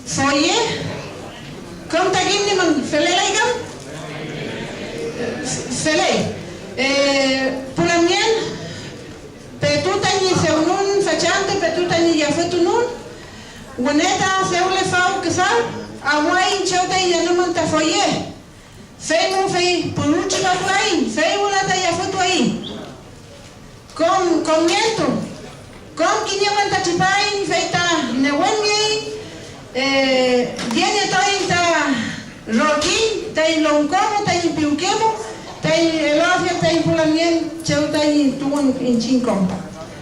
foye kom tagin ni man felelay gam felay pulamien petutani seunun fachante petutani yafutunun waneta seule fau kasal awai chota yanuman ta foye fei mu fei puluchi baguain fei ulata yafutu ai com nieto com kinyaman ta chipain feita newengi viene tointa roki tai longkomo tai piukemo tai elofia tai pulamien cheuta i tuon in chinkom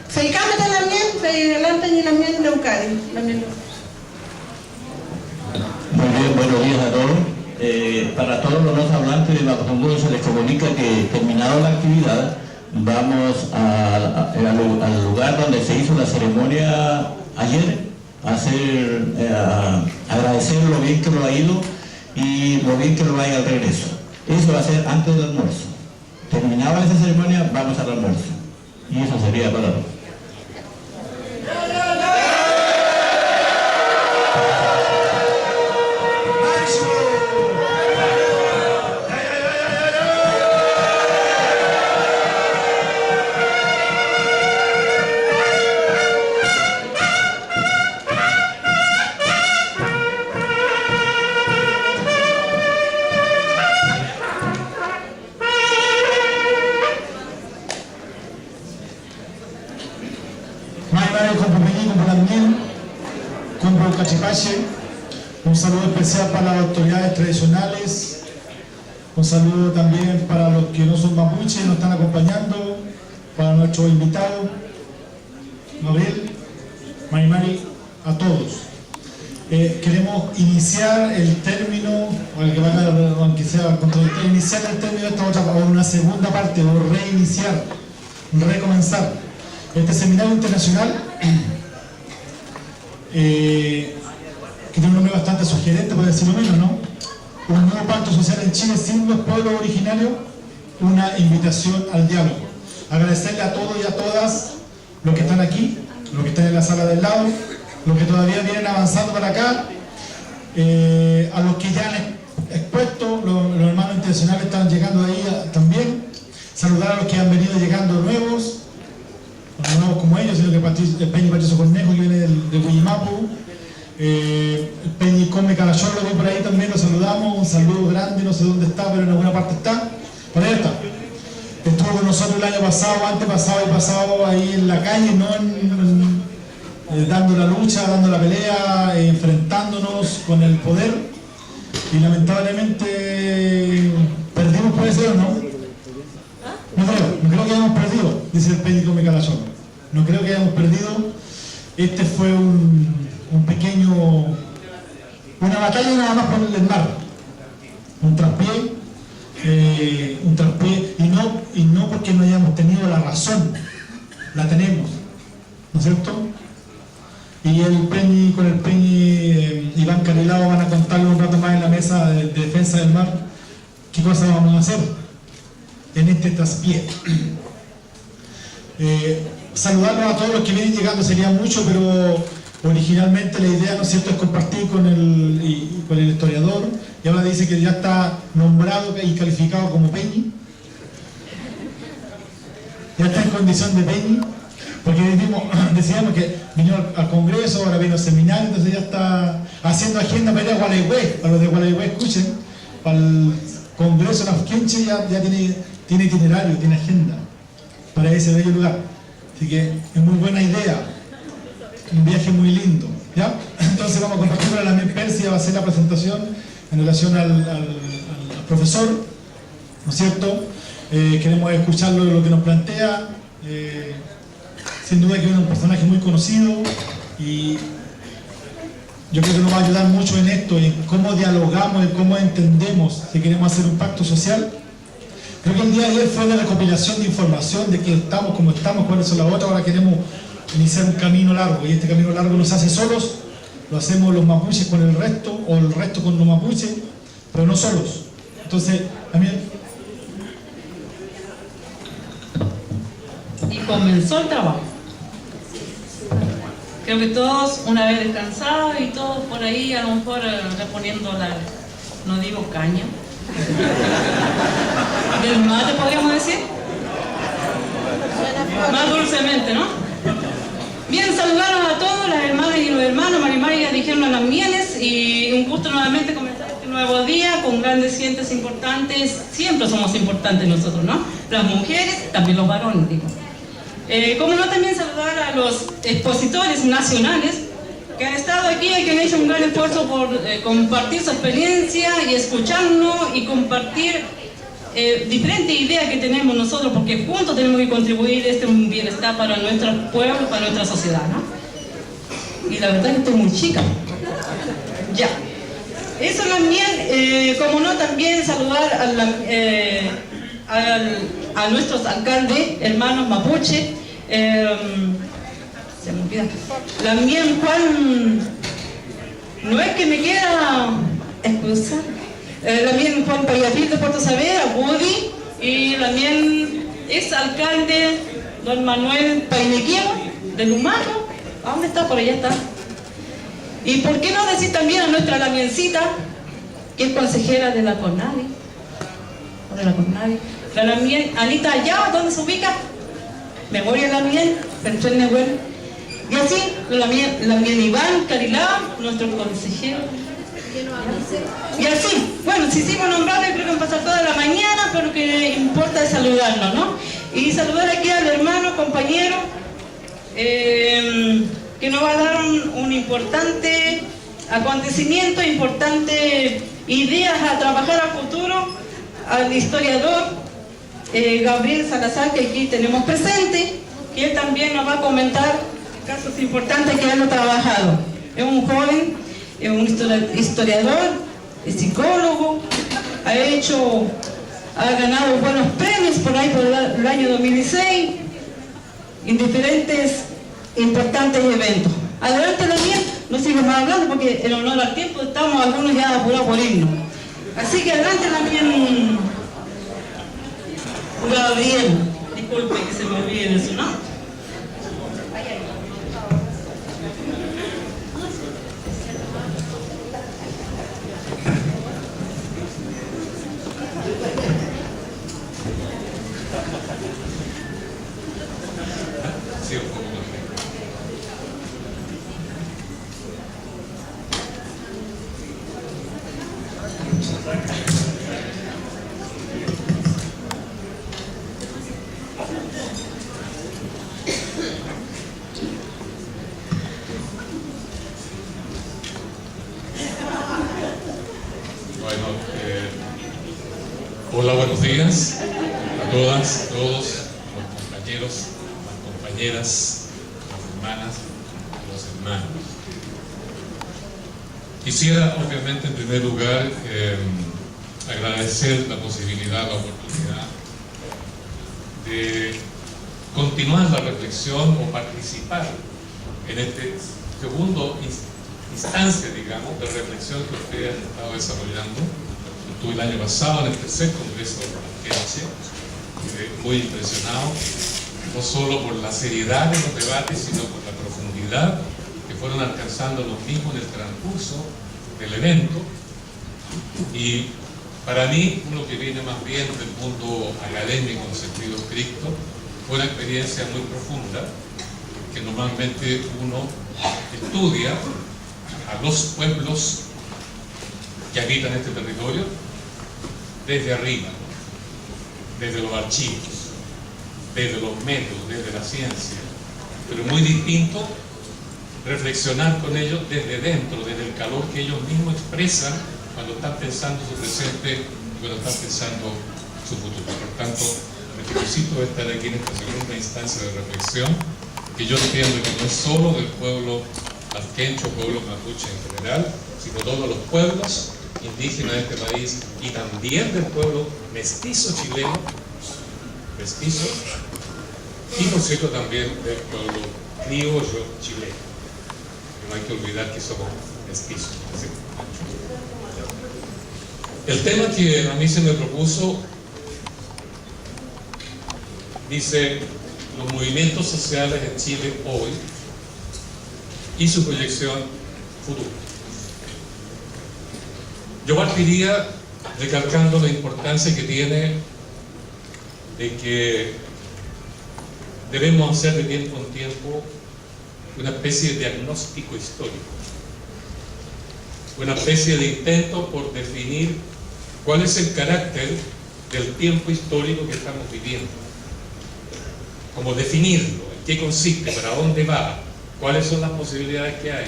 fei kamata lamien fei lanta ni lamien leukari lamien. Muy bien, buenos días a todos. Para todos los hablantes de Mapudungun se les comunica que terminada la actividad vamos al lugar donde se hizo la ceremonia ayer, agradecer lo bien que lo ha ido y lo bien que lo vaya al regreso. Eso va a ser antes del almuerzo. Terminada esa ceremonia, vamos al almuerzo. Y eso sería para todos. Un saludo especial para las autoridades tradicionales, un saludo también para los que no son mapuches y nos están acompañando, para nuestros invitados, Gabriel, Marimari, a todos. Queremos iniciar el término, aunque sea iniciar el término de esta otra, o una segunda parte, o reiniciar, recomenzar. Este seminario internacional que tiene un nombre bastante sugerente, por decirlo menos, ¿no? Un nuevo pacto social en Chile sin los pueblos originarios, una invitación al diálogo. Agradecerle a todos y a todas los que están aquí, los que están en la sala del lado, los que todavía vienen avanzando para acá, a los que ya han expuesto, los hermanos internacionales están llegando ahí también. Saludar a los que han venido llegando nuevos, no nuevos como ellos, sino que el Peñi Patricio Cornejo, que viene de Huimapu, el Peñi Come Calachón, lo veo por ahí también, lo saludamos, un saludo grande, no sé dónde está, pero en alguna parte está, por ahí está. Estuvo con nosotros el año pasado, antepasado y pasado ahí en la calle, ¿no? Dando la lucha, dando la pelea, enfrentándonos con el poder, y lamentablemente perdimos por eso, ¿no? No creo que hayamos perdido, dice el Peñi Come Calachón. No creo que hayamos perdido. Este fue una batalla nada más por el mar. Un traspié, y no porque no hayamos tenido la razón, la tenemos, ¿no es cierto? Y con el Peñi Iván Carilao van a contarle un rato más en la mesa de defensa del mar qué cosas vamos a hacer en este traspié. Saludarlos a todos los que vienen llegando sería mucho, pero originalmente la idea, ¿no es cierto?, es compartir con el historiador, y ahora dice que ya está nombrado y calificado como Peñi, ya está en condición de Peñi, porque decíamos que vino al Congreso, ahora vino al seminario, entonces ya está haciendo agenda para ir a Gualeguay, para los de Gualeguay escuchen, para el Congreso de la Quenche ya tiene itinerario, tiene agenda para ese bello lugar. Así que es muy buena idea, un viaje muy lindo, ¿ya? Entonces vamos a compartir con la Lamien Persia, va a hacer la presentación en relación al profesor, ¿no es cierto? Queremos escucharlo lo que nos plantea, sin duda que es un personaje muy conocido y yo creo que nos va a ayudar mucho en esto, en cómo dialogamos, en cómo entendemos si queremos hacer un pacto social. Creo que el día de ayer fue una recopilación de información de que estamos, cómo estamos, cuáles son las otras. Ahora queremos iniciar un camino largo, y este camino largo no se hace solos, lo hacemos los mapuches con el resto, o el resto con los mapuches, pero no solos. Entonces, también... Y comenzó el trabajo. Creo que todos, una vez descansados y todos por ahí, a lo mejor reponiendo no digo caña, del mate podríamos decir, más dulcemente, ¿no? Bien, saludaron a todos, las hermanas y los hermanos. Marimar ya dijeron a las mieles, y un gusto nuevamente comenzar este nuevo día con grandes gentes importantes. Siempre somos importantes nosotros, ¿no? Las mujeres, también los varones, digo. Como no, también saludar a los expositores nacionales que han estado aquí y que han hecho un gran esfuerzo por compartir su experiencia y escucharnos y compartir diferentes ideas que tenemos nosotros, porque juntos tenemos que contribuir a un bienestar para nuestro pueblo, para nuestra sociedad, ¿no? Y la verdad es que estoy muy chica. Ya. Eso también, como no, también saludar a nuestros alcaldes, hermanos mapuche, se me olvida, también Juan, no es que me quiera excusar, también Juan Payafil de Puerto Saavedra, Woody, y también ex alcalde don Manuel Painequiego de Lumaco. ¿A dónde está? Por allá está. Y por qué no decir también a nuestra Lamiencita, que es consejera de la CONADI, la Lamien, Anita Ayala, ¿dónde se ubica? Memoria Lamien, Pensión Nehuel. Y así, Lamien Iván Carilá, nuestro consejero. Y así, bueno, si sigo nombrando, creo que van a pasar toda la mañana, pero lo que importa es saludarnos, ¿no? Y saludar aquí al hermano, compañero, que nos va a dar un importante acontecimiento, importante ideas a trabajar a futuro, al historiador Gabriel Salazar, que aquí tenemos presente, que él también nos va a comentar casos importantes que él ha trabajado. Es un joven, es un historiador, es psicólogo, ha ganado buenos premios por ahí por el año 2016 en diferentes importantes eventos. Adelante también, no sigo más hablando porque en honor al tiempo estamos algunos ya apurados por irnos. Así que adelante también, Gabriel, disculpe que se me olvide de su nombre. Sí, un poco más. Bueno, hola, buenos días a todas, todos, los compañeros, las compañeras, las hermanas, los hermanos. Quisiera, obviamente, en primer lugar, agradecer la posibilidad, la oportunidad de continuar la reflexión o participar en este segundo instancia, digamos, de reflexión que ustedes han estado desarrollando. Estuve el año pasado en el tercer congreso de Elche, muy impresionado, no solo por la seriedad de los debates, sino por la profundidad que fueron alcanzando los mismos en el transcurso del evento. Y para mí, uno que viene más bien del mundo académico en sentido estricto, fue una experiencia muy profunda, que normalmente uno estudia a los pueblos que habitan este territorio desde arriba, desde los archivos, desde los métodos, desde la ciencia, pero muy distinto reflexionar con ellos desde dentro, desde el calor que ellos mismos expresan cuando están pensando su presente y cuando están pensando su futuro. Por tanto, me felicito de estar aquí en esta segunda instancia de reflexión, que yo entiendo que no es solo del pueblo alquencho, pueblo mapuche en general, sino todos los pueblos indígenas de este país y también del pueblo mestizo chileno, mestizo, y por cierto también del pueblo criollo chileno. No hay que olvidar que somos mestizos. ¿Sí? El tema que a mí se me propuso dice: los movimientos sociales en Chile hoy y su proyección futura. Yo partiría recalcando la importancia que tiene de que debemos hacer de tiempo en tiempo una especie de diagnóstico histórico, una especie de intento por definir cuál es el carácter del tiempo histórico que estamos viviendo, cómo definirlo, en qué consiste, para dónde va, cuáles son las posibilidades que hay,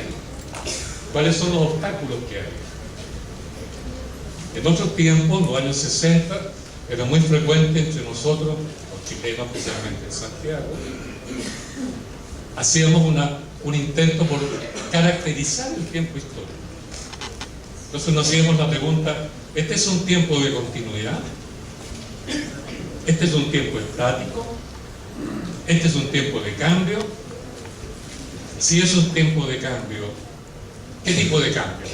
cuáles son los obstáculos que hay. En otros tiempos, en los años 60, era muy frecuente entre nosotros, los chilenos, especialmente en Santiago, hacíamos un intento por caracterizar el tiempo histórico. Entonces nos hacíamos la pregunta: ¿este es un tiempo de continuidad? ¿Este es un tiempo estático? ¿Este es un tiempo de cambio? Si es un tiempo de cambio, ¿qué tipo de cambio?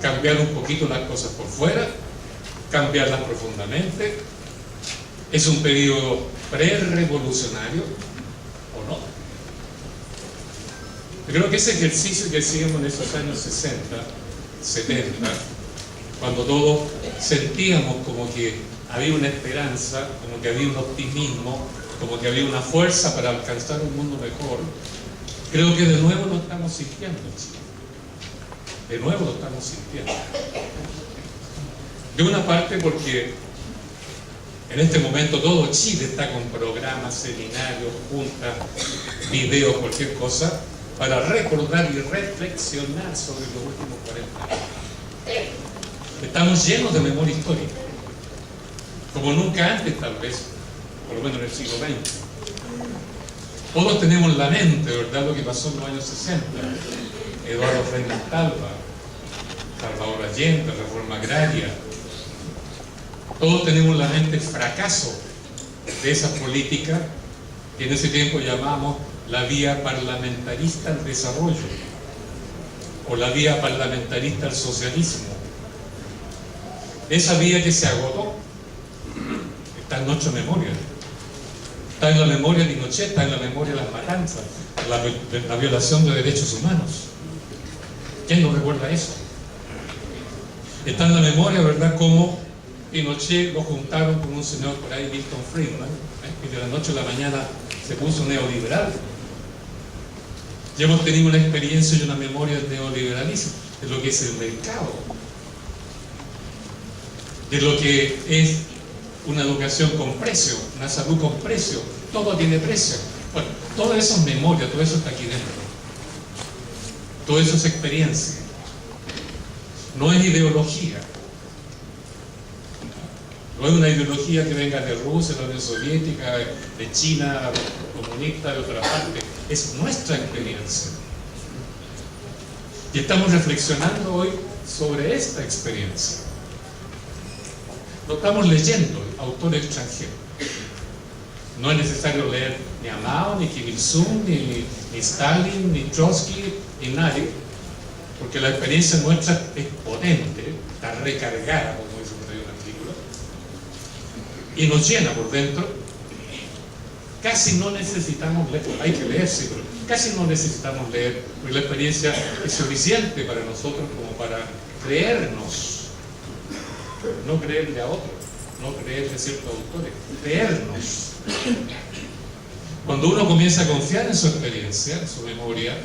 ¿Cambiar un poquito las cosas por fuera? ¿Cambiarlas profundamente? ¿Es un periodo pre-revolucionario o no? Yo creo que ese ejercicio que hacíamos en esos años 60, 70, cuando todos sentíamos como que había una esperanza, como que había un optimismo, como que había una fuerza para alcanzar un mundo mejor, creo que de nuevo lo estamos sintiendo en Chile. De nuevo lo estamos sintiendo. De una parte porque en este momento todo Chile está con programas, seminarios, juntas, videos, cualquier cosa, para recordar y reflexionar sobre los últimos 40 años. Estamos llenos de memoria histórica, como nunca antes tal vez, por lo menos en el siglo XX. Todos tenemos en la mente, ¿verdad?, lo que pasó en los años 60. Eduardo Frei Montalva, Salvador Allende, reforma agraria. Todos tenemos en la mente el fracaso de esa política que en ese tiempo llamamos la vía parlamentarista al desarrollo o la vía parlamentarista al socialismo. Esa vía que se agotó está en nuestra memoria. Está en la memoria de Pinochet, está en la memoria de las matanzas, la violación de derechos humanos. ¿Quién no recuerda eso? Está en la memoria, ¿verdad?, cómo Pinochet lo juntaron con un señor por ahí, Milton Friedman, y de la noche a la mañana se puso neoliberal. Ya hemos tenido una experiencia y una memoria del neoliberalismo, de lo que es el mercado, de lo que es una educación con precio, una salud con precio, todo tiene precio. Bueno, todo eso es memoria, todo eso está aquí dentro. Todo eso es experiencia. No es ideología. No es una ideología que venga de Rusia, de la Unión Soviética, de China, comunista, de otra parte. Es nuestra experiencia. Y estamos reflexionando hoy sobre esta experiencia. No estamos leyendo autores extranjeros. No es necesario leer ni a Mao, ni Kim Il-sung, ni Stalin, ni Trotsky, ni nadie, porque la experiencia nuestra es potente, está recargada, como dice un artículo, y nos llena por dentro. Casi no necesitamos leer, hay que leer, sí, pero casi no necesitamos leer, porque la experiencia es suficiente para nosotros como para creernos. No creerle a otros, no creerle a ciertos autores, creernos. Cuando uno comienza a confiar en su experiencia, en su memoria,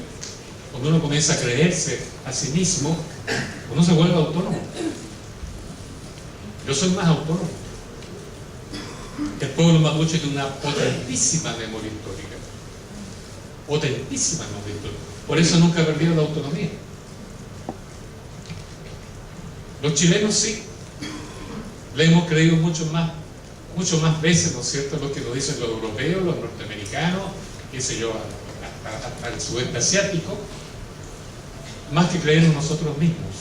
cuando uno comienza a creerse a sí mismo, uno se vuelve autónomo. Yo soy más autónomo. El pueblo mapuche tiene una potentísima memoria histórica. Potentísima memoria histórica. Por eso nunca ha perdido la autonomía. Los chilenos sí. Le hemos creído mucho más veces, ¿no es cierto?, lo que nos dicen los europeos, los norteamericanos, qué sé yo, hasta el sudeste asiático, más que creernos nosotros mismos.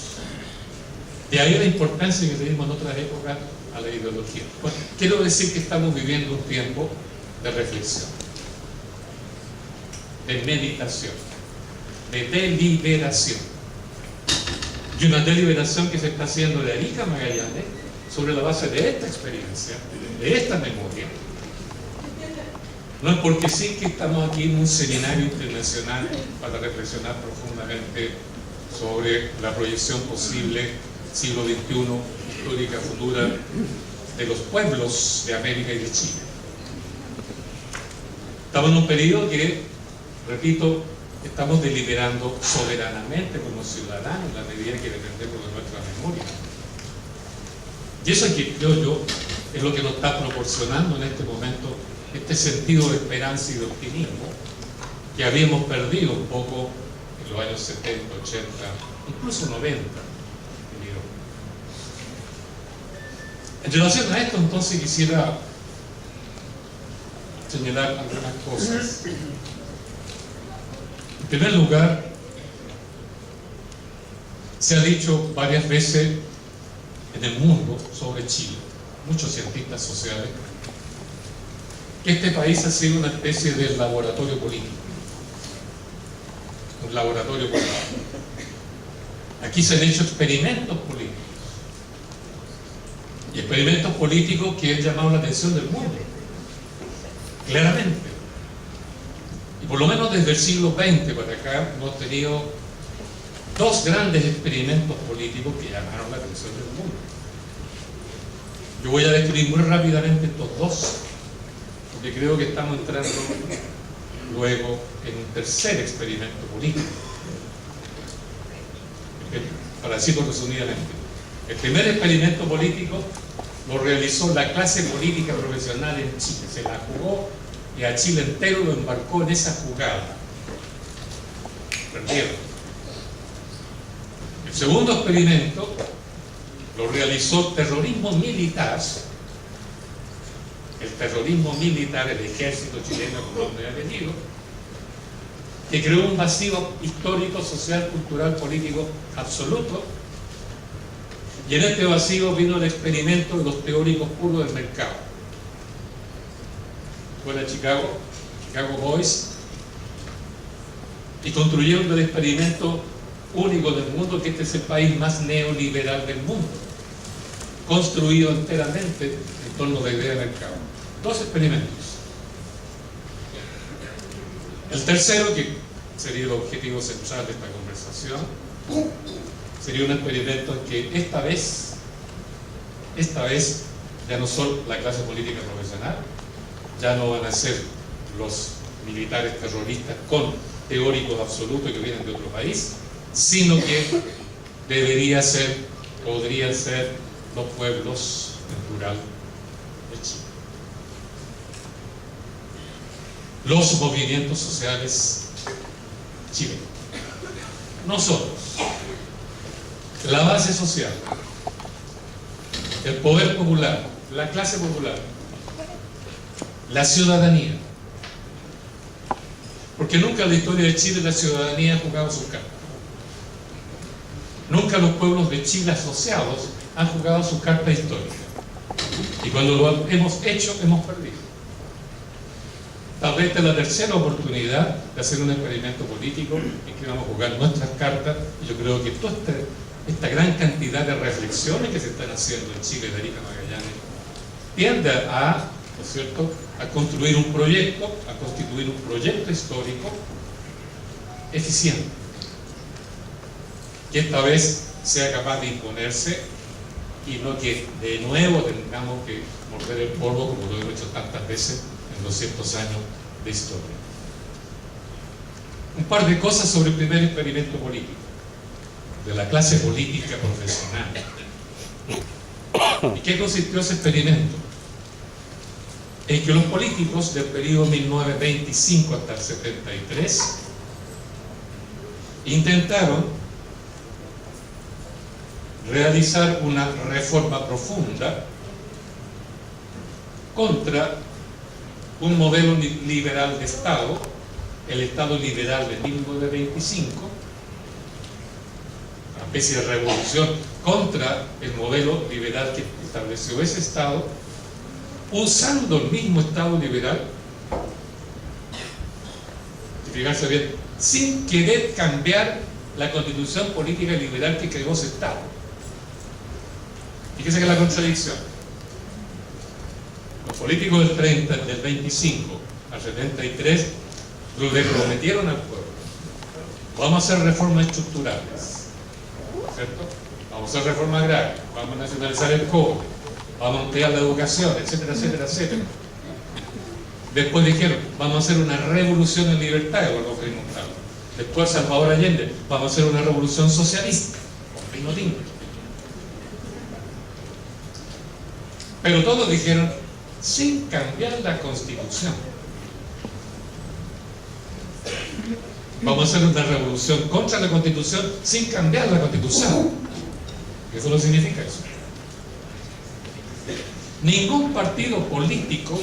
De ahí la importancia que tenemos en otras épocas a la ideología. Bueno, quiero decir que estamos viviendo un tiempo de reflexión, de meditación, de deliberación. Y una deliberación que se está haciendo de Arica a Magallanes sobre la base de esta experiencia, de esta memoria. No es porque sí que estamos aquí en un seminario internacional para reflexionar profundamente sobre la proyección posible siglo XXI, histórica futura, de los pueblos de América y de Chile. Estamos en un periodo que, repito, estamos deliberando soberanamente como ciudadanos en la medida que dependemos de nuestra memoria. Y eso es que, creo yo, es lo que nos está proporcionando en este momento este sentido de esperanza y de optimismo que habíamos perdido un poco en los años 70, 80, incluso 90. En relación a esto, entonces, quisiera señalar algunas cosas. En primer lugar, se ha dicho varias veces en el mundo sobre Chile, muchos cientistas sociales, que este país ha sido una especie de laboratorio político, un laboratorio político. Aquí se han hecho experimentos políticos, y experimentos políticos que han llamado la atención del mundo, claramente. Y por lo menos desde el siglo XX para acá hemos tenido dos grandes experimentos políticos que llamaron la atención del mundo. Yo voy a describir muy rápidamente estos dos, porque creo que estamos entrando luego en un tercer experimento político. Para decirlo resumidamente, el primer experimento político lo realizó la clase política profesional en Chile, se la jugó y a Chile entero lo embarcó en esa jugada. Perdieron. El segundo experimento lo realizó el terrorismo militar, el ejército chileno con nombre y apellido, que creó un vacío histórico, social, cultural, político absoluto. Y en este vacío vino el experimento de los teóricos puros del mercado. Fue la Chicago Boys, y construyeron el experimento único del mundo, que este es el país más neoliberal del mundo, construido enteramente en torno a la idea de mercado. Dos experimentos. El tercero, que sería el objetivo central de esta conversación, sería un experimento en que esta vez ya no son la clase política profesional, ya no van a ser los militares terroristas con teóricos absolutos que vienen de otro país, sino que podrían ser los pueblos en plural de Chile. Los movimientos sociales chilenos. Nosotros, la base social, el poder popular, la clase popular, la ciudadanía. Porque nunca en la historia de Chile la ciudadanía ha jugado sus cartas. Nunca los pueblos de Chile asociados han jugado sus cartas históricas. Y cuando lo hemos hecho, hemos perdido. Tal vez esta es la tercera oportunidad de hacer un experimento político en que vamos a jugar nuestras cartas. Y yo creo que toda esta gran cantidad de reflexiones que se están haciendo en Chile, de Arica a Magallanes, tiende a, ¿no es cierto?, a construir un proyecto, a constituir un proyecto histórico eficiente, que esta vez sea capaz de imponerse y no que de nuevo tengamos que morder el polvo como lo hemos hecho tantas veces en 200 años de historia. Un par de cosas sobre el primer experimento político de la clase política profesional. ¿Y qué consistió ese experimento? En que los políticos del periodo 1925 hasta el 73 intentaron realizar una reforma profunda contra un modelo liberal de Estado, el Estado liberal de 1925, una especie de revolución contra el modelo liberal que estableció ese Estado, usando el mismo Estado liberal, y fijarse bien, sin querer cambiar la constitución política liberal que creó ese Estado. Fíjese que es la contradicción. Los políticos del 30, del 25, al 73, le prometieron al pueblo: vamos a hacer reformas estructurales, ¿cierto? Vamos a hacer reforma agraria, vamos a nacionalizar el cobre, vamos a ampliar la educación, etcétera, etcétera, etcétera. Después dijeron: vamos a hacer una revolución en libertad, con lo que vimos claro. Después Salvador Allende: vamos a hacer una revolución socialista, con vino tinto. Pero todos dijeron: sin cambiar la Constitución. Vamos a hacer una revolución contra la Constitución sin cambiar la Constitución. Eso no significa eso. Ningún partido político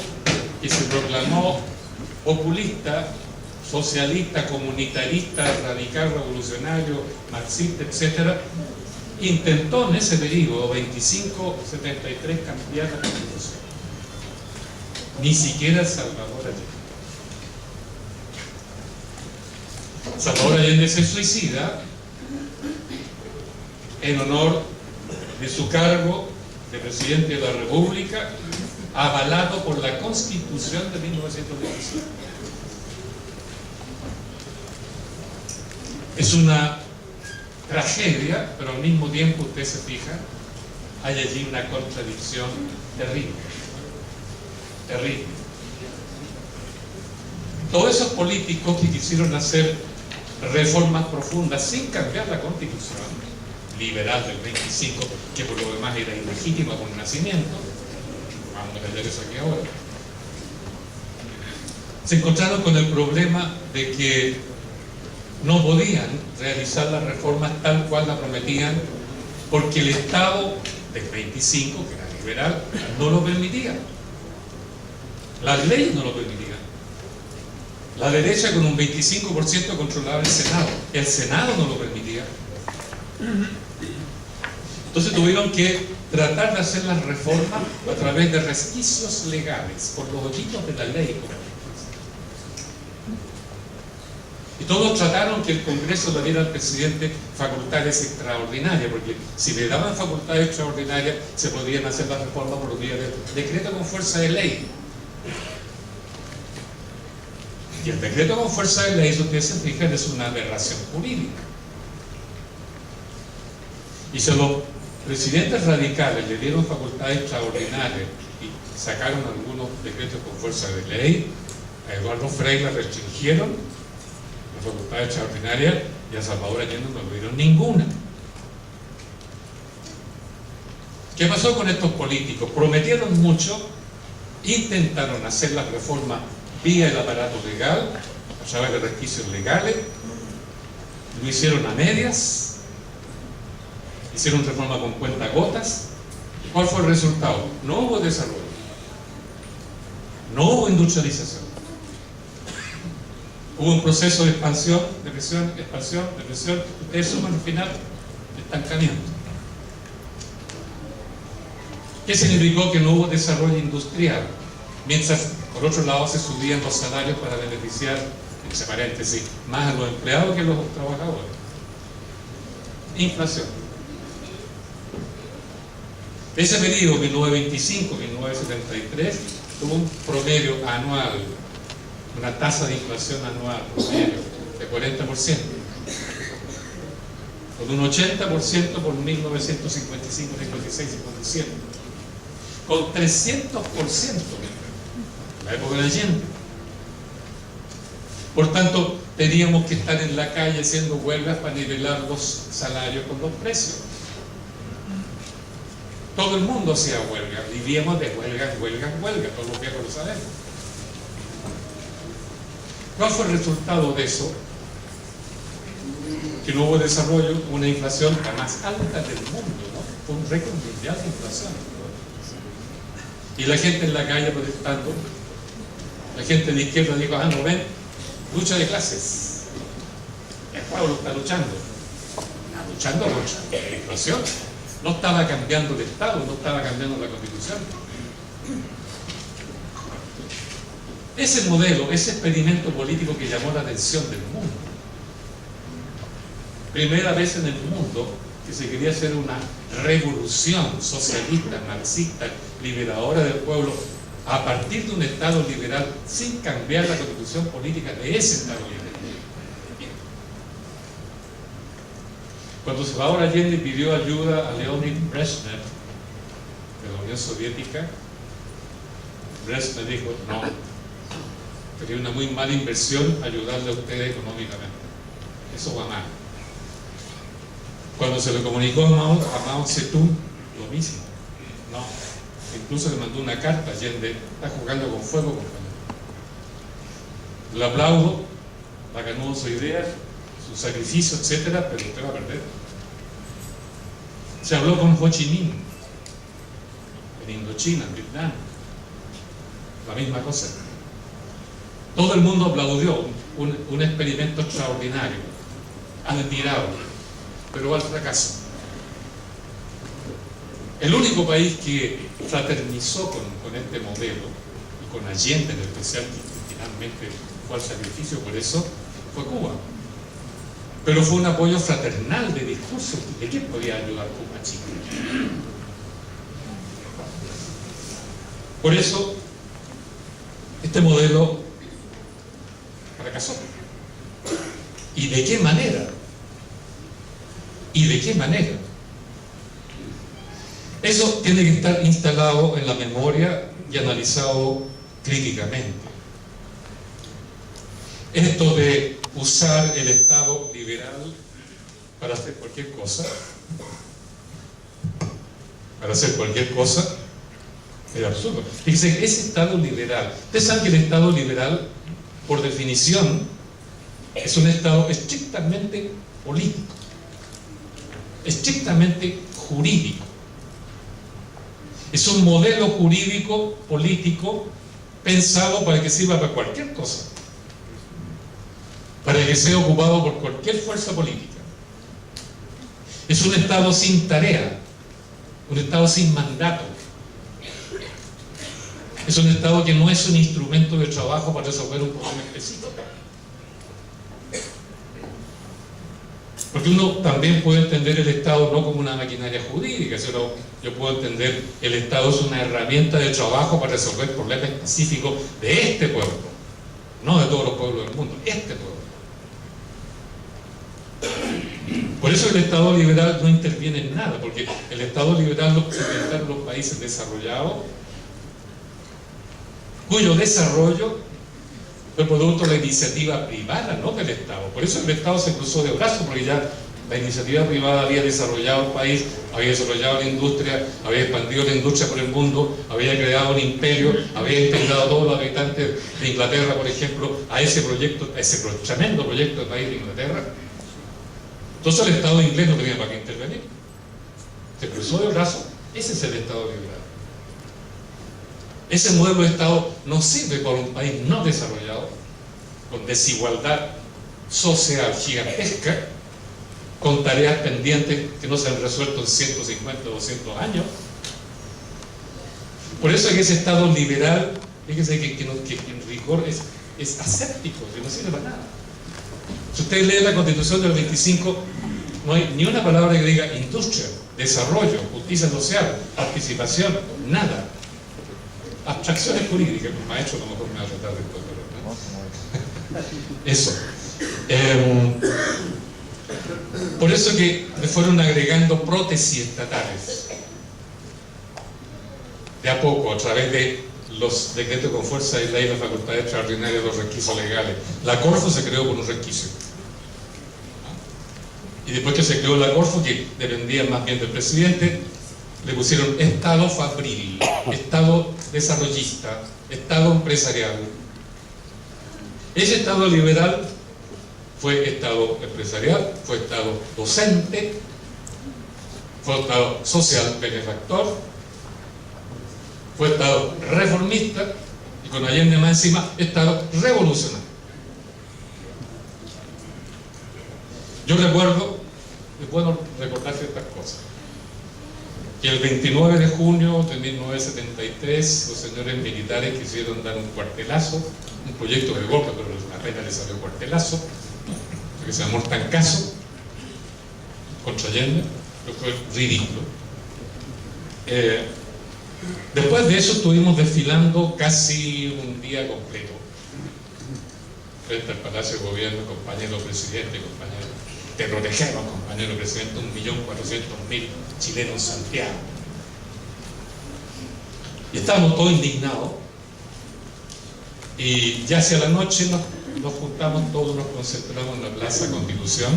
que se proclamó populista, socialista, comunitarista, radical, revolucionario, marxista, etc., intentó en ese periodo 25-73 cambiar la Constitución. Ni siquiera Salvador Allende. Salvador Allende se suicida en honor de su cargo de presidente de la República, avalado por la Constitución de 1925. Es una tragedia, pero al mismo tiempo, usted se fija, hay allí una contradicción terrible. Terrible. Todos esos políticos que quisieron hacer reformas profundas sin cambiar la Constitución liberal del 25, que por lo demás era ilegítima por nacimiento, vamos a entender eso aquí ahora, se encontraron con el problema de que no podían realizar las reformas tal cual la prometían, porque el Estado del 25, que era liberal, no lo permitía. Las leyes no lo permitían. La derecha con un 25% controlaba el Senado. El Senado no lo permitía. Entonces tuvieron que tratar de hacer las reformas a través de resquicios legales, por los hoyitos de la ley. Y todos trataron que el Congreso le diera al presidente facultades extraordinarias, porque si le daban facultades extraordinarias se podían hacer las reformas por vía de decreto con fuerza de ley. Y el decreto con fuerza de ley, si ustedes se fijan, es una aberración jurídica. Y se los presidentes radicales le dieron facultades extraordinarias y sacaron algunos decretos con fuerza de ley. A Eduardo Frei le restringieron las facultades extraordinarias y a Salvador Allende no le dieron ninguna. ¿Qué pasó con estos políticos? Prometieron mucho, intentaron hacer las reformas vía el aparato legal, a través de resquicios legales, lo hicieron a medias, hicieron reforma con cuentagotas. ¿Cuál fue el resultado? No hubo desarrollo, no hubo industrialización, hubo un proceso de expansión, depresión, expansión, depresión. Ustedes suman al final estancamiento. ¿Qué significó? Que no hubo desarrollo industrial, mientras por otro lado se subían los salarios para beneficiar, entre paréntesis, más a los empleados que a los trabajadores. Inflación. Ese periodo, 1925-1973, tuvo un promedio anual, una tasa de inflación anual promedio de 40%, con un 80% por 1955, 56, 57, con 300% en la época de Allende. Por tanto, teníamos que estar en la calle haciendo huelgas para nivelar los salarios con los precios. Todo el mundo hacía huelga, vivíamos de huelga en huelga en huelga, todos los viejos lo sabemos. ¿Cuál fue el resultado de eso? Que no hubo desarrollo, una inflación la más alta del mundo, ¿no? Fue un récord mundial de inflación. Y la gente en la calle protestando, la gente de izquierda dijo: ah, no ven, lucha de clases. El pueblo está luchando contra la inflación. No estaba cambiando el Estado, no estaba cambiando la Constitución. Ese modelo, ese experimento político que llamó la atención del mundo. Primera vez en el mundo que se quería hacer una revolución socialista, marxista, liberadora del pueblo, a partir de un Estado liberal sin cambiar la constitución política de ese Estado liberal. Cuando Salvador Allende pidió ayuda a Leonid Brezhnev de la Unión Soviética, Brezhnev dijo: no, sería una muy mala inversión ayudarle a ustedes económicamente, eso va mal. Cuando se le comunicó a Mao Zedong, lo mismo, no, incluso le mandó una carta: Allende está jugando con fuego, compañero. Le aplaudo, la ganó su idea, su sacrificio, etcétera, pero usted va a perder. Se habló con Ho Chi Minh en Indochina, en Vietnam, la misma cosa. Todo el mundo aplaudió un experimento extraordinario, admirable, pero al fracaso. El único país que fraternizó con este modelo, y con Allende en especial, que finalmente fue al sacrificio por eso, fue Cuba. Pero fue un apoyo fraternal de discurso. ¿De qué podía ayudar Cuba, chico? Por eso, este modelo fracasó. ¿Y de qué manera? ¿Y de qué manera? Eso tiene que estar instalado en la memoria y analizado críticamente. Esto de usar el Estado liberal para hacer cualquier cosa, es absurdo. Fíjense, ese Estado liberal, ustedes saben que el Estado liberal, por definición, es un Estado estrictamente político, estrictamente jurídico. Es un modelo jurídico político pensado para que sirva para cualquier cosa, para que sea ocupado por cualquier fuerza política. Es un Estado sin tarea, un Estado sin mandato. Es un Estado que no es un instrumento de trabajo para resolver un problema específico. Porque uno también puede entender el Estado no como una maquinaria jurídica, sino yo puedo entender el Estado es una herramienta de trabajo para resolver problemas específicos de este pueblo, no de todos los pueblos del mundo, este pueblo. Por eso el Estado liberal no interviene en nada, porque el Estado liberal lo presentaron los países desarrollados, cuyo desarrollo fue producto de la iniciativa privada, no del Estado. Por eso el Estado se cruzó de brazos, porque ya la iniciativa privada había desarrollado el país, había desarrollado la industria, había expandido la industria por el mundo, había creado un imperio, había integrado a todos los habitantes de Inglaterra, por ejemplo, a ese proyecto, a ese tremendo proyecto del país de Inglaterra. Entonces el Estado inglés no tenía para qué intervenir. Se cruzó de brazos. Ese es el Estado liberal. Ese modelo de Estado no sirve para un país no desarrollado, con desigualdad social gigantesca, con tareas pendientes que no se han resuelto en 150 o 200 años. Por eso es que ese Estado liberal, fíjense que en rigor es aséptico, que no sirve para nada. Si usted lee la Constitución del 25, no hay ni una palabra que diga industria, desarrollo, justicia social, participación, nada. Abstracciones jurídicas, el maestro a lo mejor me va a tratar de esto, ¿no? Eso. Por eso que le fueron agregando prótesis estatales. De a poco, a través de los decretos con fuerza de ley, las facultades extraordinarias, los requisitos legales. La Corfo se creó con un requisito. Y después que se creó la Corfo, que dependía más bien del presidente, le pusieron Estado fabril, Estado desarrollista, Estado empresarial. Ese Estado liberal fue Estado empresarial, fue Estado docente, fue Estado social benefactor, fue Estado reformista y con Allende más encima, Estado revolucionario. Yo recuerdo, es bueno recordar ciertas cosas, que el 29 de junio de 1973 los señores militares quisieron dar un cuartelazo, un proyecto de golpe, pero apenas les salió cuartelazo, que se llamó Tancazo, contra Allende, que fue ridículo. Después de eso estuvimos desfilando casi un día completo frente al Palacio de Gobierno, compañero presidente, compañero, te protegemos, compañero presidente, 1.400.000 chilenos en Santiago. Y estábamos todos indignados, y ya hacia la noche nos juntamos todos, nos concentramos en la Plaza Constitución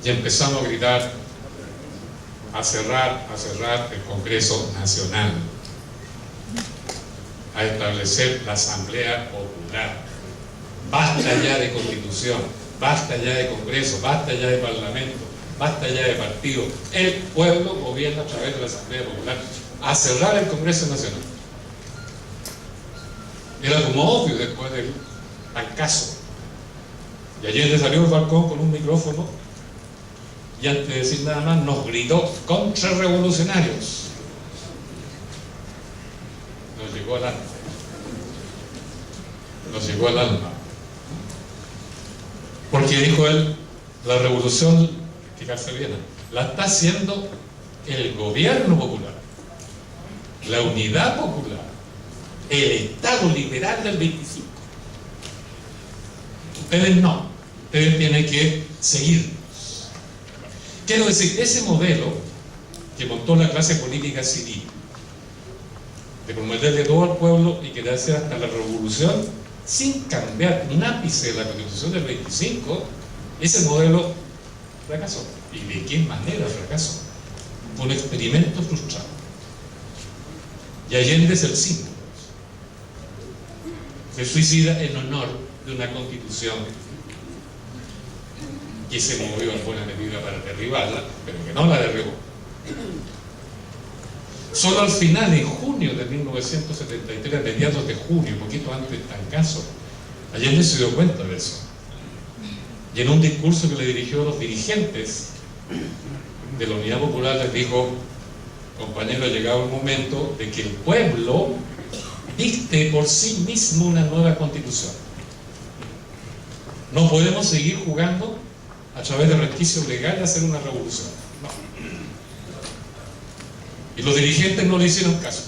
y empezamos a gritar: a cerrar el Congreso Nacional, a establecer la Asamblea Popular. Basta ya de Constitución, basta ya de Congreso, basta ya de Parlamento, basta ya de partido. El pueblo gobierna a través de la Asamblea Popular. A cerrar el Congreso Nacional. Era como obvio después del caso. Y Allende salió al balcón con un micrófono y antes de decir nada más nos gritó: contrarrevolucionarios. Nos llegó al alma. Nos llegó al alma. Porque dijo él, la revolución, fijarse bien, la está haciendo el gobierno popular, la unidad popular, el Estado liberal del 25. Ustedes no, ustedes tienen que seguir. Quiero decir, ese modelo que montó la clase política civil, de prometerle todo al pueblo y quedarse hasta la revolución sin cambiar un ápice de la Constitución del 25, ese modelo fracasó. ¿Y de qué manera fracasó? Fue un experimento frustrado. Y Allende es el símbolo. Se suicida en honor de una Constitución que se movió en buena medida para derribarla, pero que no la derribó. Solo al final, en junio de 1973, a mediados de junio, un poquito antes del caso, Allende se dio cuenta de eso. Y en un discurso que le dirigió a los dirigentes de la Unidad Popular les dijo: compañero, ha llegado el momento de que el pueblo dicte por sí mismo una nueva constitución. No podemos seguir jugando a través de resquicios legales a hacer una revolución. No. Y los dirigentes no le hicieron caso.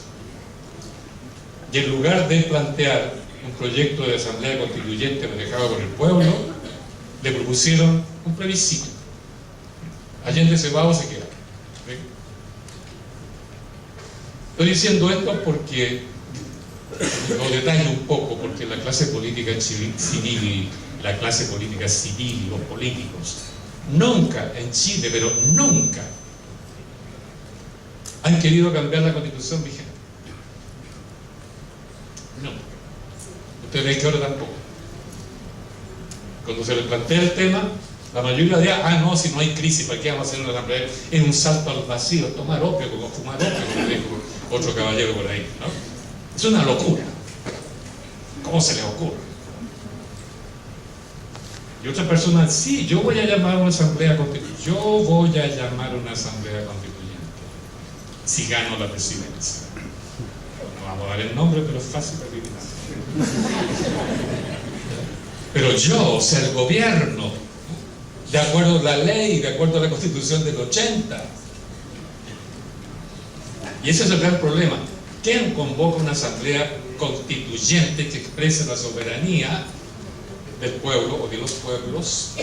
Y en lugar de plantear un proyecto de asamblea constituyente manejado por el pueblo, le propusieron un plebiscito. Allende se va o se queda. ¿Sí? Estoy diciendo esto porque lo detallo un poco, porque la clase política civil, la clase política civil y los políticos nunca en Chile, pero nunca han querido cambiar la Constitución vigente. No. Ustedes ven que ahora tampoco. Cuando se les plantea el tema, la mayoría de no, si no hay crisis, ¿para qué vamos a hacer una asamblea? Es un salto al vacío, tomar opio, como fumar opio, como dijo otro caballero por ahí, ¿no? Es una locura. ¿Cómo se les ocurre? Y otra persona, sí, yo voy a llamar a una asamblea constituyente. Yo voy a llamar a una asamblea constituyente si gano la presidencia. No vamos a dar el nombre, pero es fácil de adivinar. Pero yo, o sea, el gobierno, de acuerdo a la ley, de acuerdo a la Constitución del 80. Y ese es el gran problema. ¿Quién convoca una asamblea constituyente que exprese la soberanía del pueblo o de los pueblos?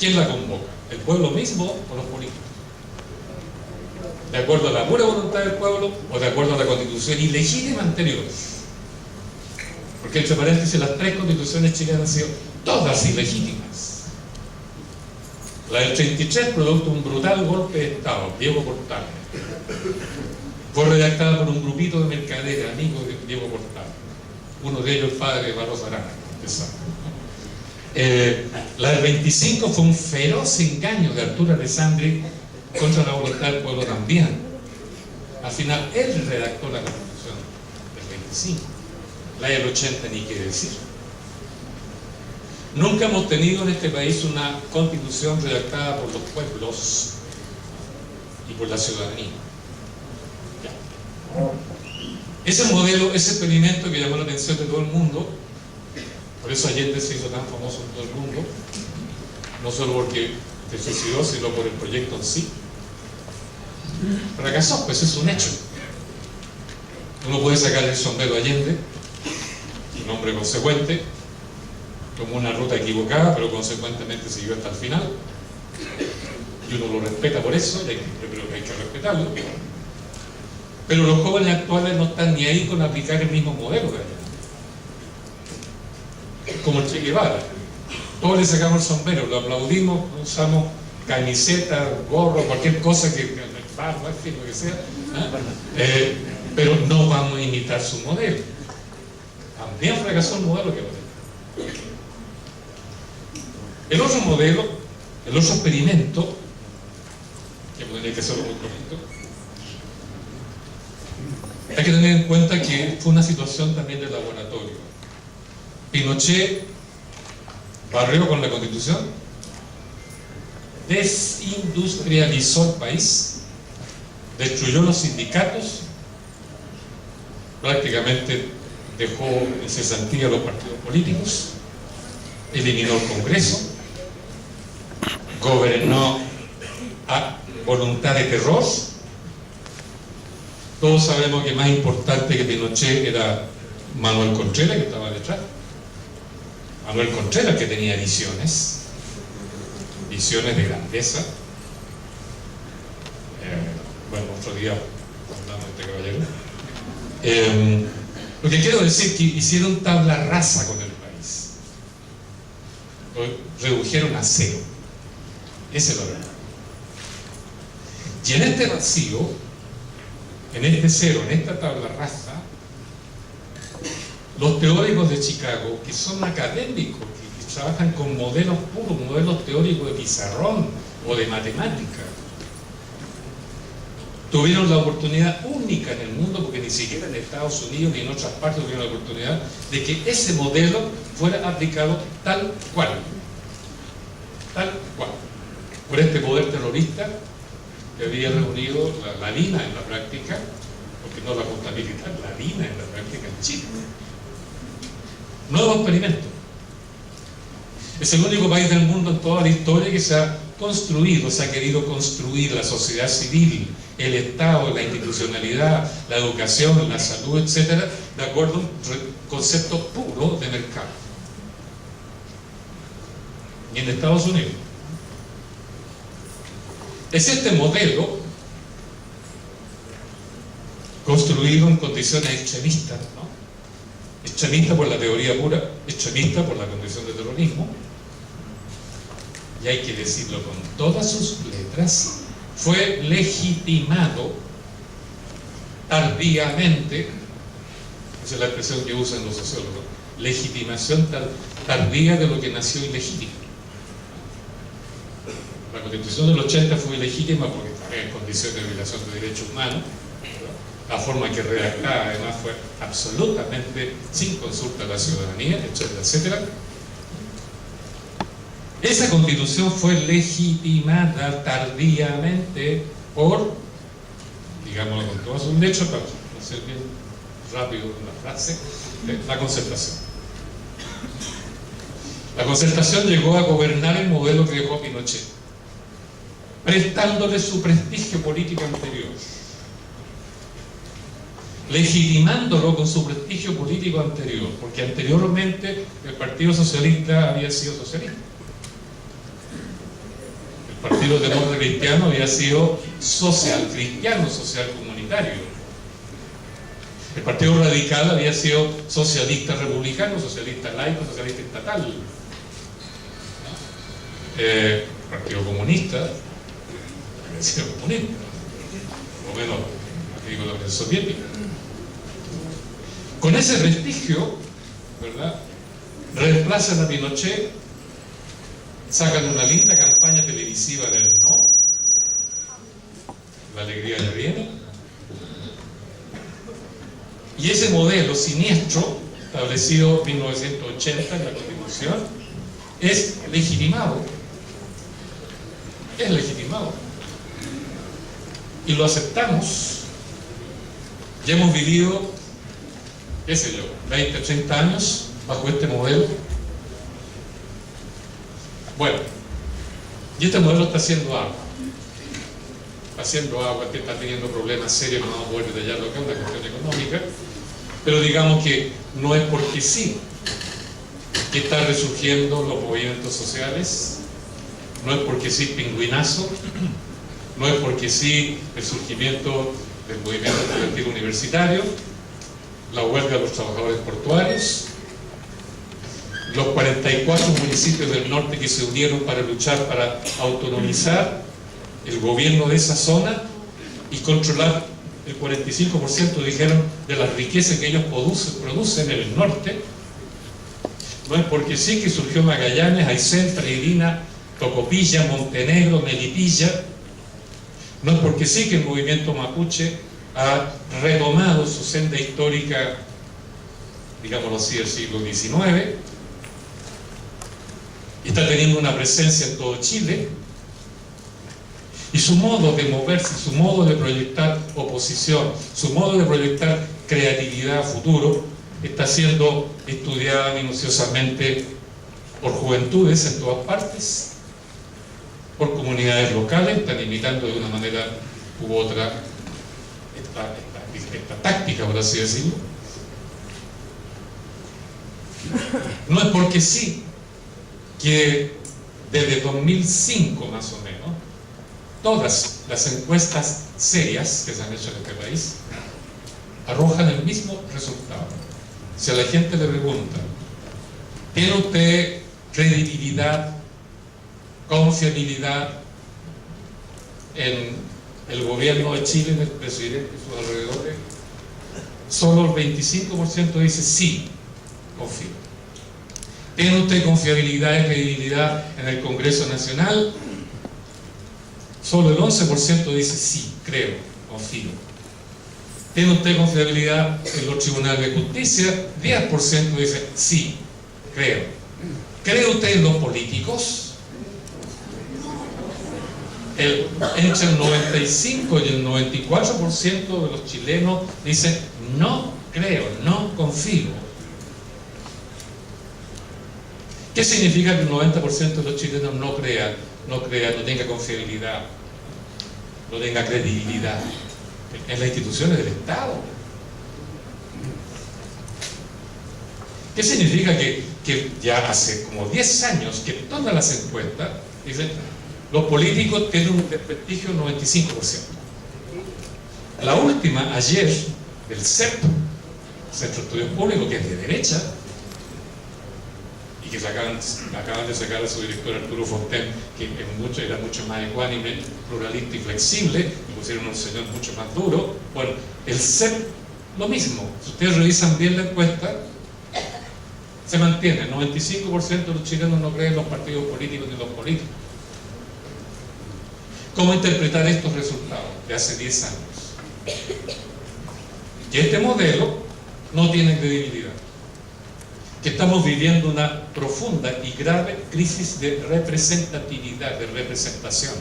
¿Quién la convoca? ¿El pueblo mismo o los políticos? ¿De acuerdo a la pura voluntad del pueblo o de acuerdo a la constitución ilegítima anterior? Porque, entre paréntesis, las tres constituciones chilenas han sido todas ilegítimas. La del 33, producto de un brutal golpe de Estado, Diego Portales. Fue redactada por un grupito de mercaderes, amigos de Diego Portales. Uno de ellos, el padre de Barros Arana, la del 25 fue un feroz engaño de Arturo Alessandri contra la voluntad del pueblo también. Al final, él redactó la Constitución del 25. La del 80 ni qué decir. Nunca hemos tenido en este país una constitución redactada por los pueblos y por la ciudadanía. Ese modelo, ese experimento que llamó la atención de todo el mundo, por eso Allende se hizo tan famoso en todo el mundo, no solo porque se suicidó, sino por el proyecto en sí. fracasó, pues es un hecho. Uno puede sacarle el sombrero a Allende, un hombre consecuente, tomó una ruta equivocada, pero consecuentemente siguió hasta el final, y uno lo respeta por eso, y yo creo que hay que respetarlo. Pero los jóvenes actuales no están ni ahí con aplicar el mismo modelo de allá. Como el Che Guevara. Todos le sacamos el sombrero, lo aplaudimos, usamos camiseta, gorro, cualquier cosa que barba, en fin, lo que sea, ¿eh? Pero no vamos a imitar su modelo. También fracasó el modelo que va a tener. El otro modelo, el otro experimento, que tendría que hacerlo muy cortito, hay que tener en cuenta que fue una situación también de laboratorio. Pinochet barrió con la Constitución, desindustrializó el país, destruyó los sindicatos, prácticamente dejó en cesantía a los partidos políticos, eliminó el Congreso, gobernó a voluntad de terror. Todos sabemos que más importante que Pinochet era Manuel Contreras, que estaba detrás. Manuel Contreras, que tenía visiones de grandeza. Bueno, otro día hablamos de este caballero. Lo que quiero decir es que hicieron tabla rasa con el país. Lo redujeron a cero. Ese es lo verdad. Y en este vacío, en este cero, en esta tabla rasa, los teóricos de Chicago, que son académicos, que trabajan con modelos puros, modelos teóricos de pizarrón o de matemática, tuvieron la oportunidad única en el mundo, porque ni siquiera en Estados Unidos ni en otras partes tuvieron la oportunidad de que ese modelo fuera aplicado tal cual, por este poder terrorista que había reunido la DINA en la práctica, porque no la Junta Militar, la DINA en la práctica en Chile. Nuevo experimento. Es el único país del mundo en toda la historia que se ha construido, se ha querido construir la sociedad civil, el Estado, la institucionalidad, la educación, la salud, etcétera, de acuerdo a un concepto puro de mercado. Y en Estados Unidos es este modelo construido en condiciones extremistas, ¿no? Extremista por la teoría pura, extremista por la condición de terrorismo, y hay que decirlo con todas sus letras, fue legitimado tardíamente, esa es la expresión que usan los sociólogos, legitimación tardía de lo que nació ilegítimo. La Constitución del 80 fue ilegítima porque estaba en condiciones de violación de derechos humanos. La forma que redactaba además fue absolutamente sin consulta a la ciudadanía, etcétera, etcétera. Esa Constitución fue legitimada tardíamente por, digámoslo con todas sus letras, para hacer bien rápido la frase, la Concertación. La Concertación llegó a gobernar el modelo que dejó Pinochet, prestándole su prestigio político anterior, legitimándolo con su prestigio político anterior, porque anteriormente el Partido Socialista había sido socialista, el Partido Demócrata Cristiano había sido social cristiano, social comunitario, el Partido Radical había sido socialista republicano, socialista laico, socialista estatal, el Partido Comunista había sido comunista, o menos digo la Unión Soviética. Con ese prestigio, ¿verdad?, reemplazan a Pinochet, sacan una linda campaña televisiva del no, la alegría ya viene, y ese modelo siniestro, establecido en 1980 en la Constitución, es legitimado, y lo aceptamos. Ya hemos vivido, qué sé yo, 20, 30 años bajo este modelo. Bueno, y este modelo está haciendo algo. haciendo agua, que está teniendo problemas serios, no vamos a poder detallar lo que es una cuestión económica, pero digamos que no es porque sí que están resurgiendo los movimientos sociales, no es porque sí Pingüinazo, no es porque sí el surgimiento del movimiento estudiantil universitario, la huelga de los trabajadores portuarios, los 44 municipios del norte que se unieron para luchar para autonomizar el gobierno de esa zona y controlar el 45%, dijeron, de las riquezas que ellos producen en el norte. No es porque sí que surgió Magallanes, Aysén, Freirina, Tocopilla, Montenegro, Melipilla. No es porque sí que el movimiento mapuche ha retomado su senda histórica, digámoslo así, del siglo XIX, y está teniendo una presencia en todo Chile, y su modo de moverse, su modo de proyectar oposición, su modo de proyectar creatividad a futuro, está siendo estudiada minuciosamente por juventudes en todas partes, por comunidades locales, están imitando de una manera u otra esta táctica, por así decirlo. No es porque sí que desde 2005 más o menos todas las encuestas serias que se han hecho en este país arrojan el mismo resultado. Si a la gente le pregunta, ¿tiene usted credibilidad, confiabilidad en el gobierno de Chile, en el presidente y sus alrededores? Solo el 25% dice sí, confío. ¿Tiene usted confiabilidad y credibilidad en el Congreso Nacional? Solo el 11% dice sí, creo, confío. ¿Tiene usted confiabilidad en los tribunales de justicia? 10% dice sí, creo. ¿Cree usted en los políticos? Entre el 95 y el 94% de los chilenos dicen no creo, no confío. ¿Qué significa que el 90% de los chilenos no crea, no tenga confiabilidad, no tenga credibilidad en las instituciones del Estado? ¿Qué significa que ya hace como 10 años que todas las encuestas dicen los políticos tienen un desprestigio del 95%? La última, ayer, del CEP, Centro de Estudios Públicos, que es de derecha, y que acaban de sacar a su director Arturo Fontaine, que era mucho más ecuánime, pluralista y flexible, y pusieron un señor mucho más duro. Bueno, el CEP, lo mismo. Si ustedes revisan bien la encuesta, se mantiene. El 95% de los chilenos no creen en los partidos políticos ni los políticos. ¿Cómo interpretar estos resultados de hace 10 años? Y este modelo no tiene credibilidad. Que estamos viviendo una profunda y grave crisis de representatividad, de representación.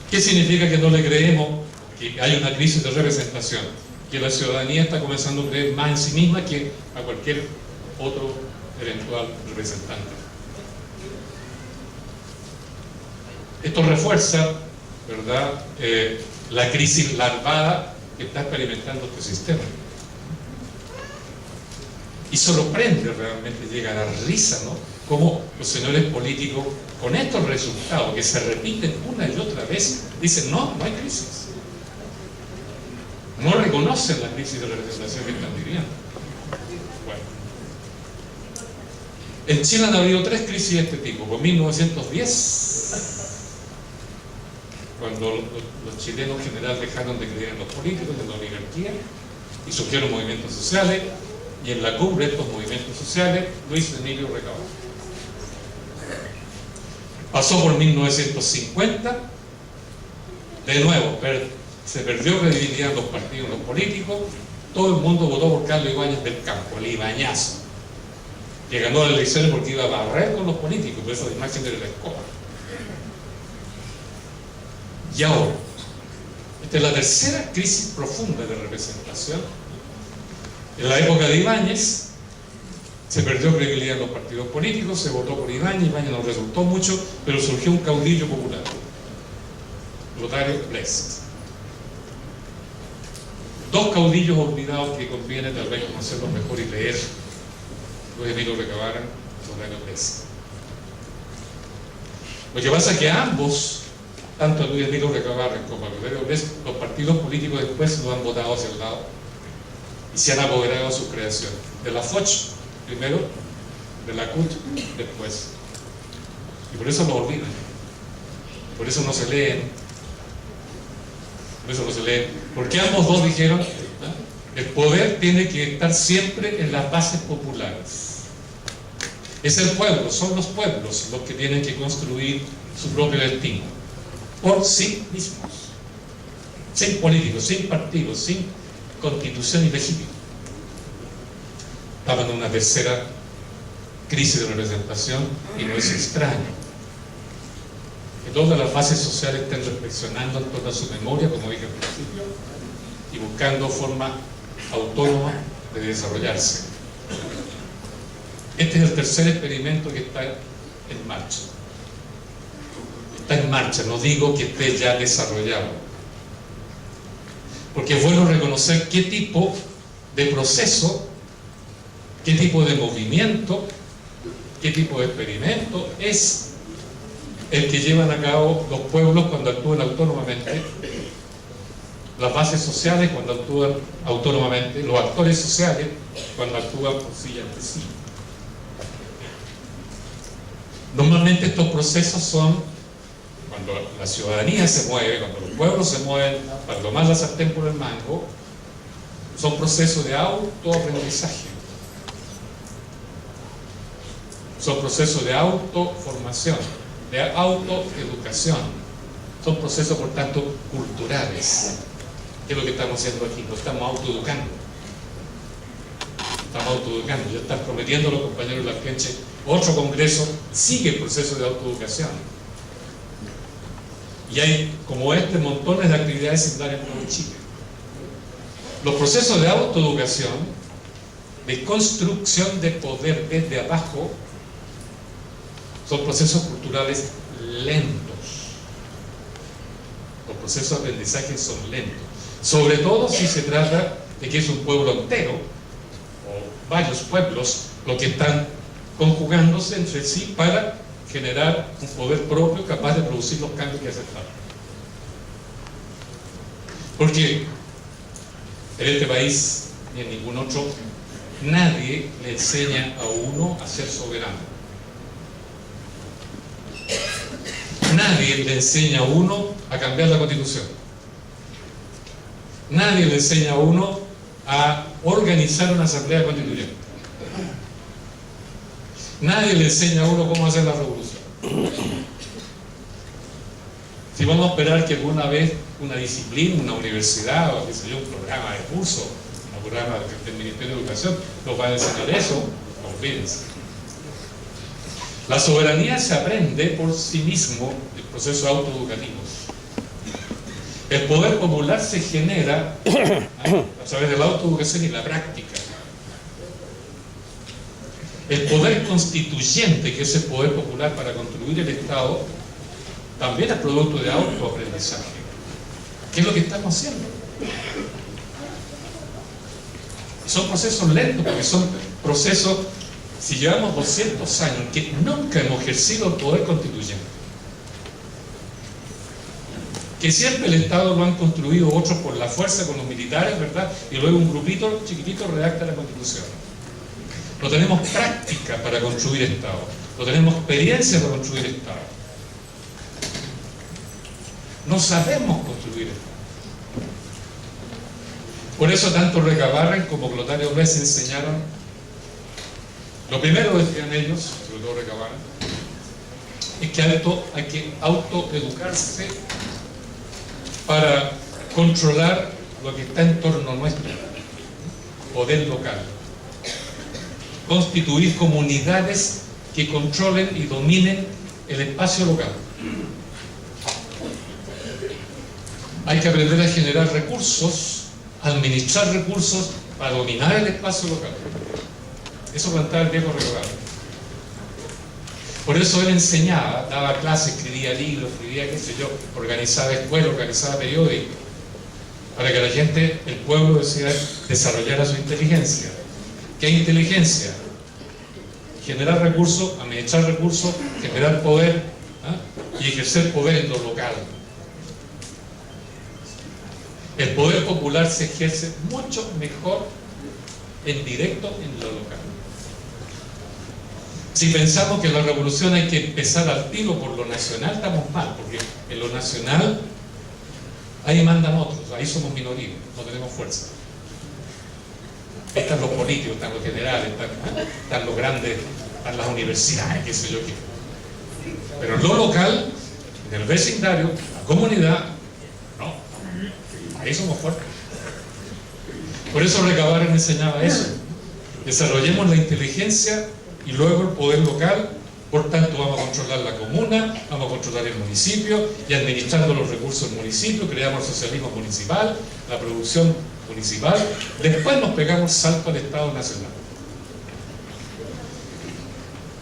¿Qué significa que no le creemos que hay una crisis de representación? Que la ciudadanía está comenzando a creer más en sí misma que a cualquier otro eventual representante. Esto refuerza, ¿verdad?, la crisis larvada que está experimentando este sistema. Y sorprende realmente, llega a la risa, ¿no?, cómo los señores políticos, con estos resultados que se repiten una y otra vez, dicen, no hay crisis. No reconocen la crisis de representación que están viviendo. Bueno. En Chile han habido 3 crisis de este tipo. Por 1910, cuando los chilenos en general dejaron de creer en los políticos, en la oligarquía, y surgieron movimientos sociales, y en la cumbre de estos movimientos sociales, Luis Emilio Recabarren. Pasó por 1950, de nuevo, se perdió credibilidad en los partidos, en los políticos, todo el mundo votó por Carlos Ibáñez del Campo, el Ibañazo, que ganó las elecciones porque iba a barrer con los políticos, por eso la imagen de la escoba. Y ahora, esta es la tercera crisis profunda de representación. En la época de Ibáñez se perdió credibilidad en los partidos políticos, se votó por Ibáñez, Ibáñez no resultó mucho, pero surgió un caudillo popular, Lotario Blest. Dos caudillos olvidados que conviene tal vez conocerlos mejor y leer: Luis Emilio Recabarren, Lotario Blest. Lo que pasa es que ambos, tanto a Luis Emilio Recabarren como a Lotario Blest, los partidos políticos después lo han votado hacia el lado y se han apoderado de su creación. De la Foch primero, de la CUT después. Y por eso lo olvidan. Por eso no se leen. Por eso no se leen. Porque ambos dos dijeron: el poder tiene que estar siempre en las bases populares. Es el pueblo, son los pueblos los que tienen que construir su propio destino. Por sí mismos. Sin políticos, sin partidos, sin constitución ilegítima. Estaban en una tercera crisis de representación y no es extraño que todas las bases sociales estén reflexionando en torno a su memoria, como dije al principio, y buscando forma autónoma de desarrollarse. Este es el tercer experimento que está en marcha. Está en marcha, no digo que esté ya desarrollado, porque es bueno reconocer qué tipo de proceso, qué tipo de movimiento, qué tipo de experimento es el que llevan a cabo los pueblos cuando actúan autónomamente, las bases sociales cuando actúan autónomamente, los actores sociales cuando actúan por sí y ante sí. Normalmente estos procesos son cuando la ciudadanía se mueve, cuando los pueblos se mueven para tomar la sartén por el mango, son procesos de autoaprendizaje. Son procesos de autoformación, de autoeducación. Son procesos, por tanto, culturales. ¿Qué es lo que estamos haciendo aquí? Nos estamos autoeducando. Estamos autoeducando. Ya están prometiendo los compañeros de la Argenche otro congreso, sigue el proceso de autoeducación. Y hay, como este, montones de actividades similares en todo Chile. Los procesos de autoeducación, de construcción de poder desde abajo, son procesos culturales lentos. Los procesos de aprendizaje son lentos. Sobre todo si se trata de que es un pueblo entero, o varios pueblos, los que están conjugándose entre sí para generar un poder propio capaz de producir los cambios que hacen falta. Porque en este país, ni en ningún otro, nadie le enseña a uno a ser soberano. Nadie le enseña a uno a cambiar la Constitución. Nadie le enseña a uno a organizar una asamblea constituyente. Nadie le enseña a uno cómo hacer la revolución. Si vamos a esperar que alguna vez una disciplina, una universidad o qué sé yo, un programa de curso, un programa del Ministerio de Educación nos va a enseñar eso, olvídense. La soberanía se aprende por sí mismo en procesos autoeducativos. El poder popular se genera a través de la autoeducación y la práctica. El poder constituyente, que es el poder popular para construir el Estado, también es producto de autoaprendizaje. ¿Qué es lo que estamos haciendo? Son procesos lentos, porque son procesos, si llevamos 200 años, que nunca hemos ejercido el poder constituyente. Que siempre el Estado lo han construido otros por la fuerza, con los militares, ¿verdad? Y luego un grupito chiquitito redacta la Constitución. No tenemos práctica para construir Estado, no tenemos experiencia para construir Estado. No sabemos construir Estado. Por eso tanto Recabarren como Lotario Blest enseñaron, lo primero decían ellos, sobre todo Recabarren, es que hay que autoeducarse para controlar lo que está en torno a nuestro poder local. Constituir comunidades que controlen y dominen el espacio local. Hay que aprender a generar recursos, a administrar recursos para dominar el espacio local. Eso planteaba el viejo Recabarren. Por eso él enseñaba, daba clases, escribía libros, escribía qué sé yo, organizaba escuelas, organizaba periódicos, para que la gente, el pueblo, desarrollara su inteligencia. ¿Qué inteligencia? Generar recursos, administrar recursos, generar poder, y ejercer poder en lo local. El poder popular se ejerce mucho mejor en directo en lo local. Si pensamos que la revolución hay que empezar al tiro por lo nacional, estamos mal, porque en lo nacional ahí mandan otros, ahí somos minoría, no tenemos fuerza. Ahí están los políticos, están los generales, están los grandes, están las universidades, qué sé yo qué. Pero en lo local, en el vecindario, la comunidad, no, ahí somos fuertes. Por eso Recabarren enseñaba eso. Desarrollemos la inteligencia y luego el poder local. Por tanto, vamos a controlar la comuna, vamos a controlar el municipio, y administrando los recursos del municipio, creamos el socialismo municipal, la producción municipal. Después nos pegamos salto al Estado Nacional.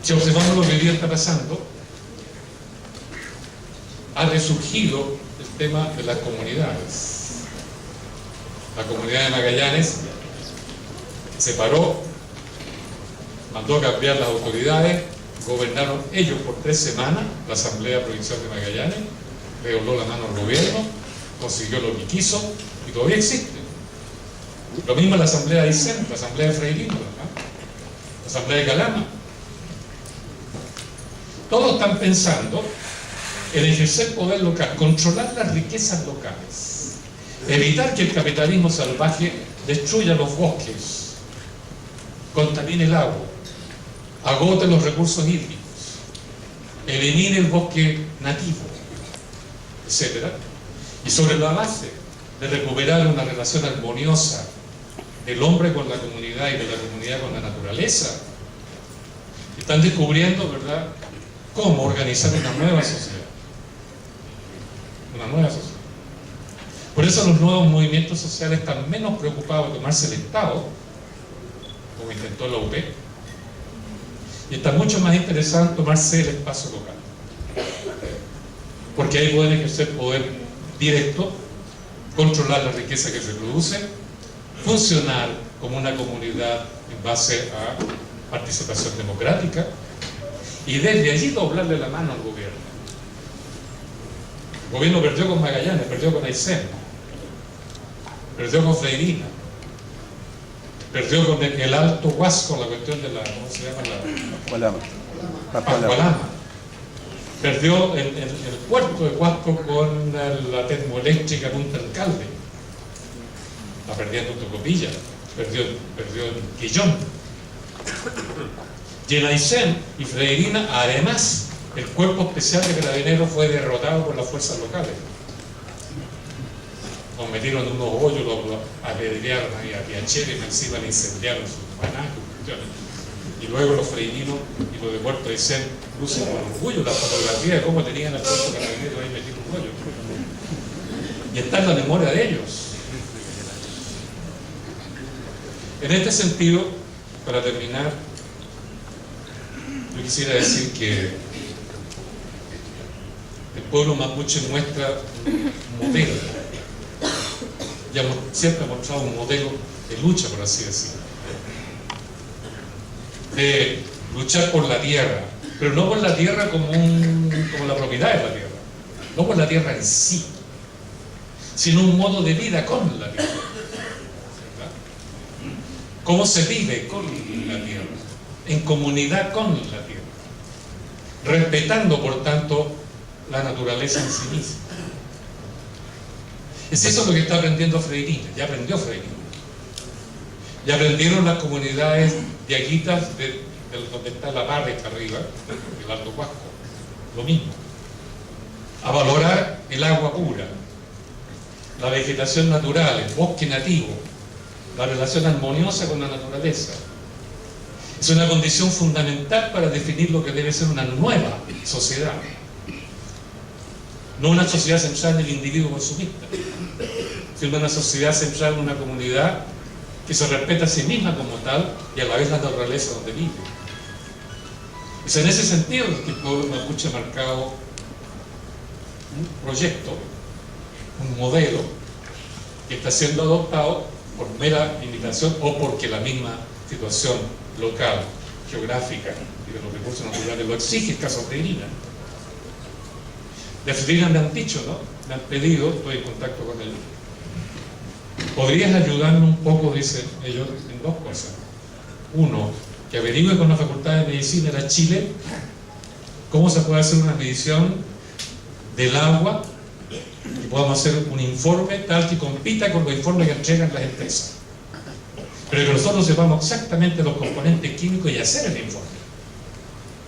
Si observamos lo que hoy día está pasando, ha resurgido el tema de las comunidades. La comunidad de Magallanes se paró, mandó a cambiar las autoridades, gobernaron ellos por 3 semanas la Asamblea Provincial de Magallanes, le dobló la mano al gobierno, consiguió lo que quiso y todavía existe. Lo mismo la Asamblea de Aysén, la Asamblea de Freirino, la Asamblea de Calama. Todos están pensando en ejercer poder local, controlar las riquezas locales, evitar que el capitalismo salvaje destruya los bosques, contamine el agua, agote los recursos hídricos, elimine el bosque nativo, etc. Y sobre la base de recuperar una relación armoniosa del hombre con la comunidad y de la comunidad con la naturaleza, están descubriendo, ¿verdad?, cómo organizar una nueva sociedad. Una nueva sociedad. Por eso los nuevos movimientos sociales están menos preocupados de tomarse el Estado, como intentó la UP, y están mucho más interesados en tomarse el espacio local. Porque ahí pueden ejercer poder directo, controlar la riqueza que se produce, funcionar como una comunidad en base a participación democrática, y desde allí doblarle la mano al gobierno. El gobierno perdió con Magallanes, perdió con Aysén, perdió con Freirina, perdió con el Alto Huasco, la cuestión de la, ¿cómo se llama? Pascualama. Perdió el puerto de Huasco con la termoeléctrica Punta Alcalde. La perdiendo en Tocopilla, perdió en Quillón. Y en Aysén y Freirina, además, el cuerpo especial de carabineros fue derrotado por las fuerzas locales. Nos metieron en unos hoyos, los apedrearon ahí a Piachere, y encima le incendiaron sus panacos. Y luego los freirinos y los de Puerto Aysén lucen con orgullo la fotografía de cómo tenían al cuerpo de carabineros ahí metido en un hoyo. Y está en la memoria de ellos. En este sentido, para terminar, yo quisiera decir que el pueblo mapuche muestra un modelo, siempre ha mostrado un modelo de lucha, por así decirlo, de luchar por la tierra, pero no por la tierra como la propiedad de la tierra, no por la tierra en sí, sino un modo de vida con la tierra. ¿Verdad? ¿Cómo se vive con la tierra? En comunidad con la tierra, respetando por tanto la naturaleza en sí misma. Es eso lo que está aprendiendo Freirina, ya aprendió Freirina. Ya aprendieron las comunidades diaguitas de donde está la barra está arriba, el Alto Huasco, lo mismo. A valorar el agua pura, la vegetación natural, el bosque nativo, la relación armoniosa con la naturaleza. Es una condición fundamental para definir lo que debe ser una nueva sociedad. No una sociedad centrada en el individuo consumista, sino una sociedad centrada en una comunidad que se respeta a sí misma como tal y a la vez la naturaleza donde vive. Es en ese sentido que el pueblo mapuche ha marcado un proyecto, un modelo que está siendo adoptado por mera invitación o porque la misma situación local, geográfica y de los recursos naturales lo exige, caso de Irina. De Irina me han dicho, ¿no? Me han pedido, estoy en contacto con él. ¿Podrías ayudarme un poco, dicen ellos, en dos cosas? Uno, que averigüe con la Facultad de Medicina de Chile cómo se puede hacer una medición del agua y podamos hacer un informe tal que compita con los informes que entregan las empresas. Pero que nosotros sepamos exactamente los componentes químicos y hacer el informe.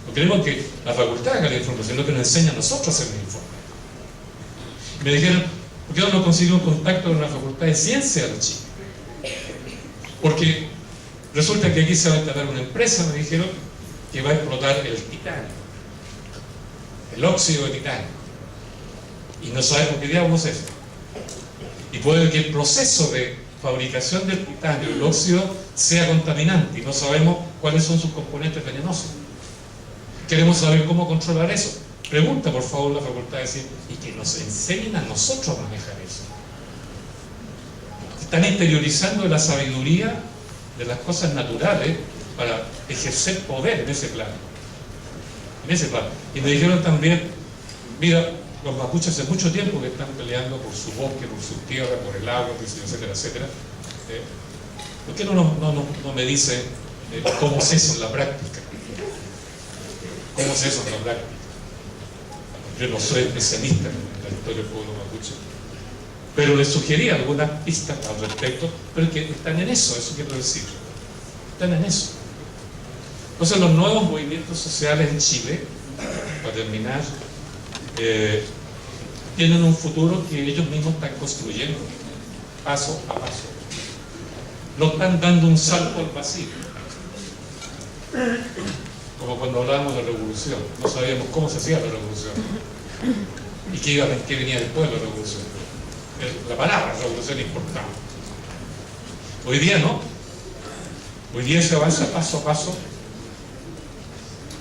No queremos que la facultad haga el informe, sino que nos enseña a nosotros a hacer el informe. Me dijeron, ¿por qué no conseguimos contacto con la Facultad de Ciencias de Chile? Porque resulta que aquí se va a instalar una empresa, me dijeron, que va a explotar el titanio, el óxido de titanio. Y no sabemos qué diablos es eso. Y puede que el proceso de fabricación del titanio, el óxido, sea contaminante y no sabemos cuáles son sus componentes venenosos. Queremos saber cómo controlar eso. Pregunta por favor la Facultad de Ciencias y que nos enseñen a nosotros a manejar eso. Están interiorizando la sabiduría de las cosas naturales para ejercer poder en ese plano. En ese plano. Y me dijeron también, mira, los mapuches hace mucho tiempo que están peleando por su bosque, por su tierra, por el agua, etcétera, etcétera. ¿Por qué no me dice cómo es eso en la práctica? ¿Cómo es eso en la práctica? Yo no soy especialista en la historia del pueblo mapuche, pero les sugerí algunas pistas al respecto, pero que están en eso quiero decir. Están en eso. Entonces los nuevos movimientos sociales en Chile, para terminar, tienen un futuro que ellos mismos están construyendo, paso a paso. No están dando un salto al vacío. Como cuando hablábamos de la revolución, no sabíamos cómo se hacía la revolución y qué venía después de la revolución. La palabra revolución importaba. Hoy día no. Hoy día se avanza paso a paso,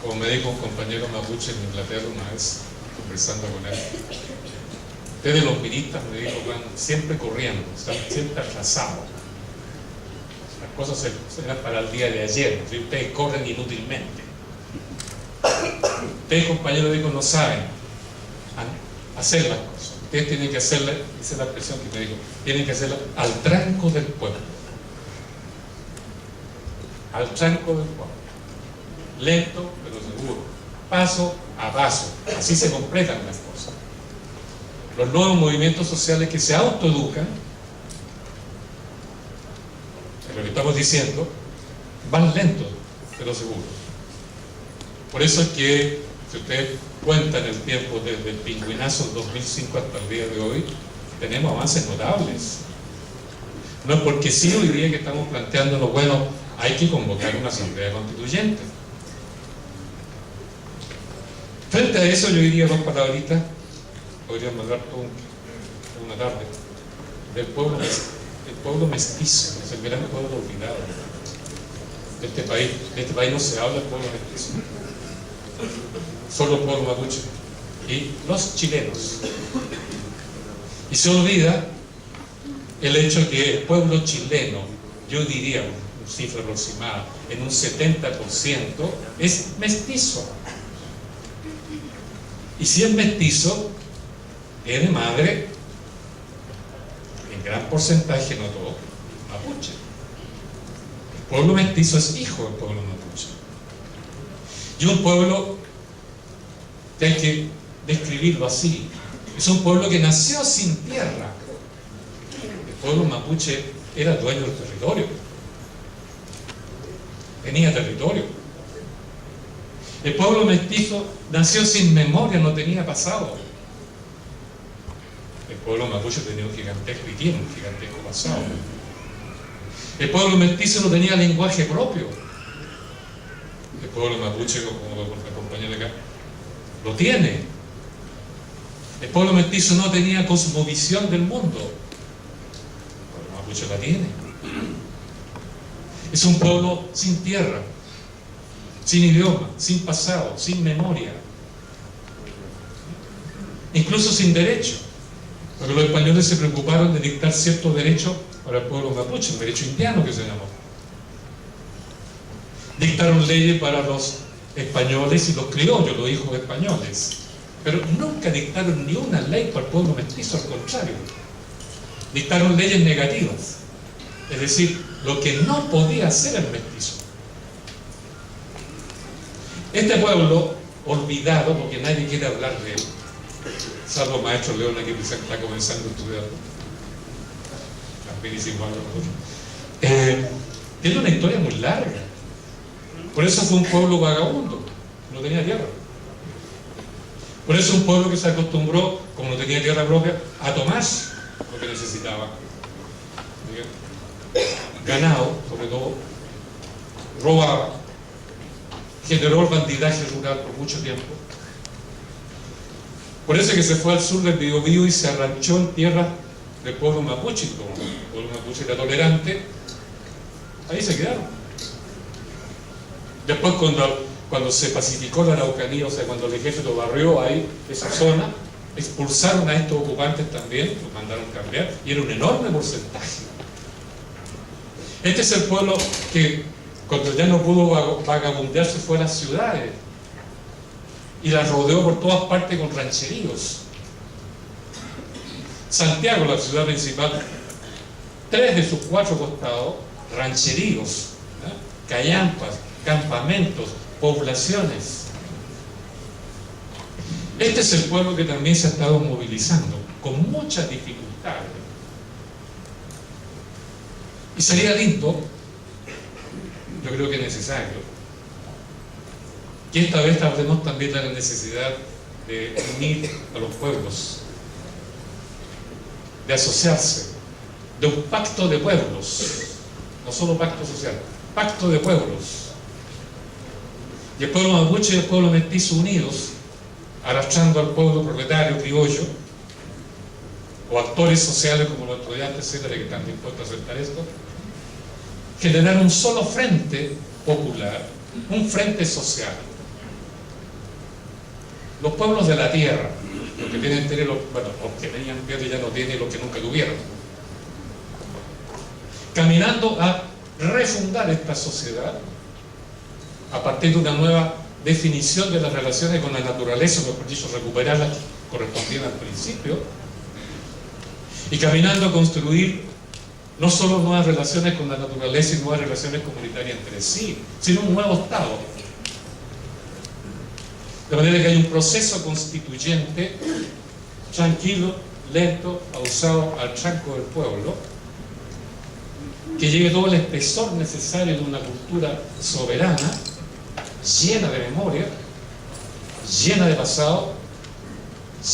como me dijo un compañero mapuche en Inglaterra una vez, conversando con él. Ustedes los militas, me dijo, van siempre corriendo, están siempre atrasados. Las cosas eran para el día de ayer, ¿sí? Ustedes corren inútilmente. Ustedes, compañeros, digo, no saben hacer las cosas. Ustedes tienen que hacerlas, esa es la expresión que me dijo, tienen que hacerlas al tranco del pueblo. Al tranco del pueblo. Lento, pero seguro. Paso a paso. Así se completan las cosas. Los nuevos movimientos sociales que se autoeducan, lo que estamos diciendo, van lentos, pero seguros. Por eso es que, si ustedes cuentan el tiempo desde el pingüinazo del 2005 hasta el día de hoy, tenemos avances notables. No es porque sí hoy día que estamos planteándonos, bueno, hay que convocar una asamblea constituyente. Frente a eso yo diría dos palabritas, podrían mandar toda una tarde, del pueblo mestizo, es el gran pueblo olvidado. De este país no se habla del pueblo mestizo. Solo el pueblo mapuche y los chilenos. Y se olvida el hecho que el pueblo chileno, yo diría una cifra aproximada, en un 70% es mestizo. Y si es mestizo, es de madre, en gran porcentaje, no todo, mapuche. El pueblo mestizo es hijo del pueblo mapuche. Y un pueblo que hay que describirlo así, es un pueblo que nació sin tierra. El pueblo mapuche era dueño del territorio, tenía territorio. El pueblo mestizo nació sin memoria, no tenía pasado. El pueblo mapuche tenía un gigantesco y tiene un gigantesco pasado. El pueblo mestizo no tenía lenguaje propio. El pueblo mapuche, como la compañera acá, lo tiene. El pueblo mestizo no tenía cosmovisión del mundo. El pueblo mapuche la tiene. Es un pueblo sin tierra. sin idioma, sin pasado, sin memoria, incluso sin derecho, porque los españoles se preocuparon de dictar ciertos derechos para el pueblo mapuche, el derecho indiano que se llamó. Dictaron leyes para los españoles y los criollos, los hijos españoles, pero nunca dictaron ni una ley para el pueblo mestizo, al contrario, dictaron leyes negativas, es decir, lo que no podía hacer el mestizo. Este pueblo olvidado, porque nadie quiere hablar de él, salvo maestro León, que quizás está comenzando a estudiar, también hicimos algo, tiene una historia muy larga. Por eso fue un pueblo vagabundo, no tenía tierra. Por eso un pueblo que se acostumbró, como no tenía tierra propia, a tomar lo que necesitaba. Ganado, sobre todo, robaba, generó el bandidaje rural por mucho tiempo. Por eso es que se fue al sur del Biobío y se arranchó en tierra del pueblo mapuche, como el pueblo mapuche era tolerante, ahí se quedaron. Después cuando se pacificó la Araucanía, o sea, cuando el ejército barrió ahí esa zona, expulsaron a estos ocupantes también, los mandaron cambiar, y era un enorme porcentaje. Este es el pueblo que cuando ya no pudo vagabundear se fue a las ciudades y las rodeó por todas partes con rancheríos. Santiago, la ciudad principal, 3 de sus 4 costados, rancheríos, callampas, campamentos, poblaciones. Este es el pueblo que también se ha estado movilizando con muchas dificultades. Y sería lindo, yo creo que es necesario, que esta vez hablemos también de la necesidad de unir a los pueblos, de asociarse, de un pacto de pueblos, no solo pacto social, pacto de pueblos. Y el pueblo mapuche y el pueblo mestizo unidos, arrastrando al pueblo proletario criollo, o actores sociales como los estudiantes, etcétera, que están dispuestos a aceptar esto, generar un solo frente popular, un frente social. Los pueblos de la tierra, los que tienen tierra, bueno, los que tenían tierra ya no tienen, y los que nunca tuvieron, caminando a refundar esta sociedad a partir de una nueva definición de las relaciones con la naturaleza, o mejor dicho, recuperarlas correspondiendo al principio, y caminando a construir no solo nuevas relaciones con la naturaleza y nuevas relaciones comunitarias entre sí, sino un nuevo Estado. De manera que hay un proceso constituyente tranquilo, lento, pausado al tranco del pueblo, que lleve todo el espesor necesario de una cultura soberana, llena de memoria, llena de pasado,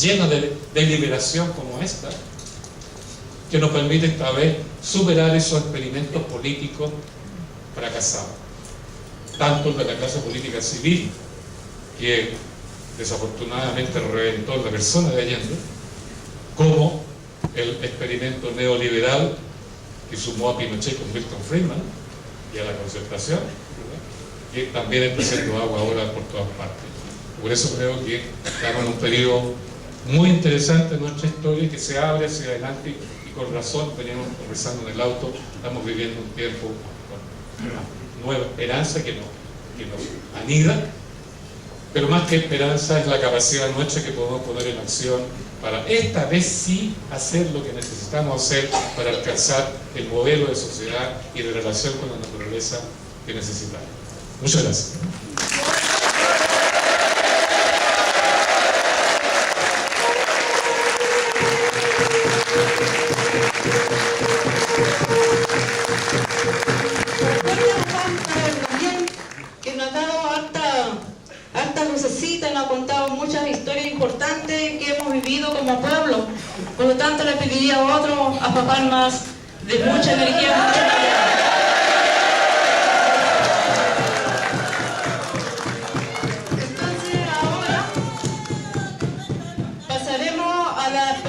llena de liberación como esta, que nos permite esta vez superar esos experimentos políticos fracasados, tanto el de la clase política civil, que desafortunadamente reventó la persona de Allende, como el experimento neoliberal que sumó a Pinochet con Milton Friedman y a la concertación, que también está haciendo agua ahora por todas partes. Por eso creo que estamos en un periodo muy interesante en nuestra historia, que se abre hacia adelante, y con razón veníamos conversando en el auto, estamos viviendo un tiempo con una nueva esperanza que nos anida, pero más que esperanza es la capacidad nuestra que podemos poner en acción para esta vez sí hacer lo que necesitamos hacer para alcanzar el modelo de sociedad y de relación con la naturaleza que necesitamos. Muchas gracias. Que nos ha dado harta lucecita, nos ha contado muchas historias importantes que hemos vivido como pueblo. Por lo tanto, le pediría a otro a papar más de mucha energía, mucha calidad. Entonces, ahora pasaremos a la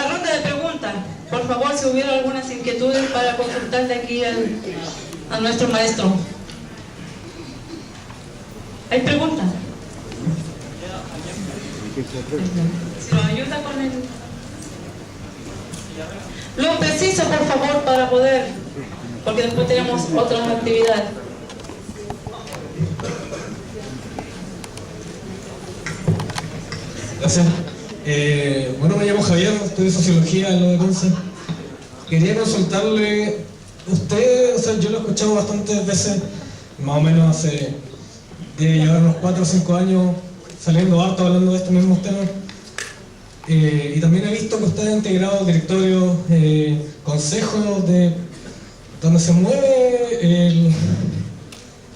ronda de preguntas. Por favor, si hubiera algunas inquietudes para consultarle aquí a nuestro maestro. ¿Hay preguntas? Si nos ayuda con el... Lo preciso, por favor, para poder, porque después tenemos otras actividades. Gracias. Bueno, me llamo Javier, estudio Sociología en la de Conce. Quería consultarle, usted, o sea, yo lo he escuchado bastantes veces, más o menos hace, debe llevar unos 4 o 5 años saliendo harto hablando de estos mismos temas. Y también he visto que usted ha integrado directorios, consejos de donde se mueve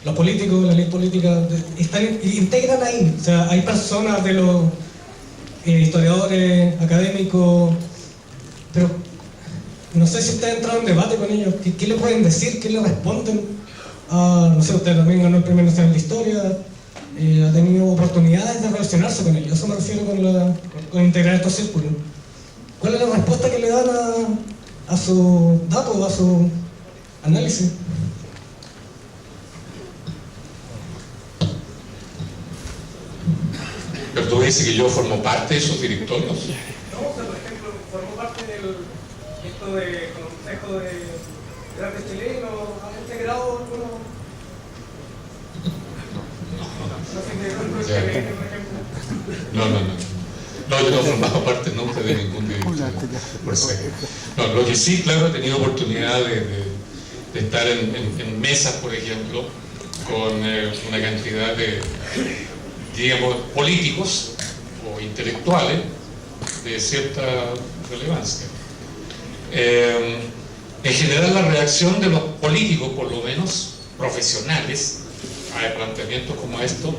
los políticos, la ley política, integran ahí, o sea, hay personas de los historiadores, académicos, pero no sé si usted ha entrado en debate con ellos. ¿Qué le pueden decir? ¿Qué le responden? No sé, usted también ganó el Premio Nacional de Historia, ha tenido oportunidades de relacionarse con ellos. Eso me refiero con integrar estos círculos. ¿Cuál es la respuesta que le dan a su dato, a su análisis? Pero tú dices que yo formo parte de esos directorios. No, o sea, por ejemplo, formó parte del consejo de arte chileno, ha integrado algunos. No, yo no he formado parte nunca de ningún directorio, por ser. No, lo que sí, claro, he tenido oportunidad de estar en mesas, por ejemplo, con una cantidad de, digamos, políticos o intelectuales de cierta relevancia. En general, la reacción de los políticos, por lo menos profesionales, a planteamientos como estos,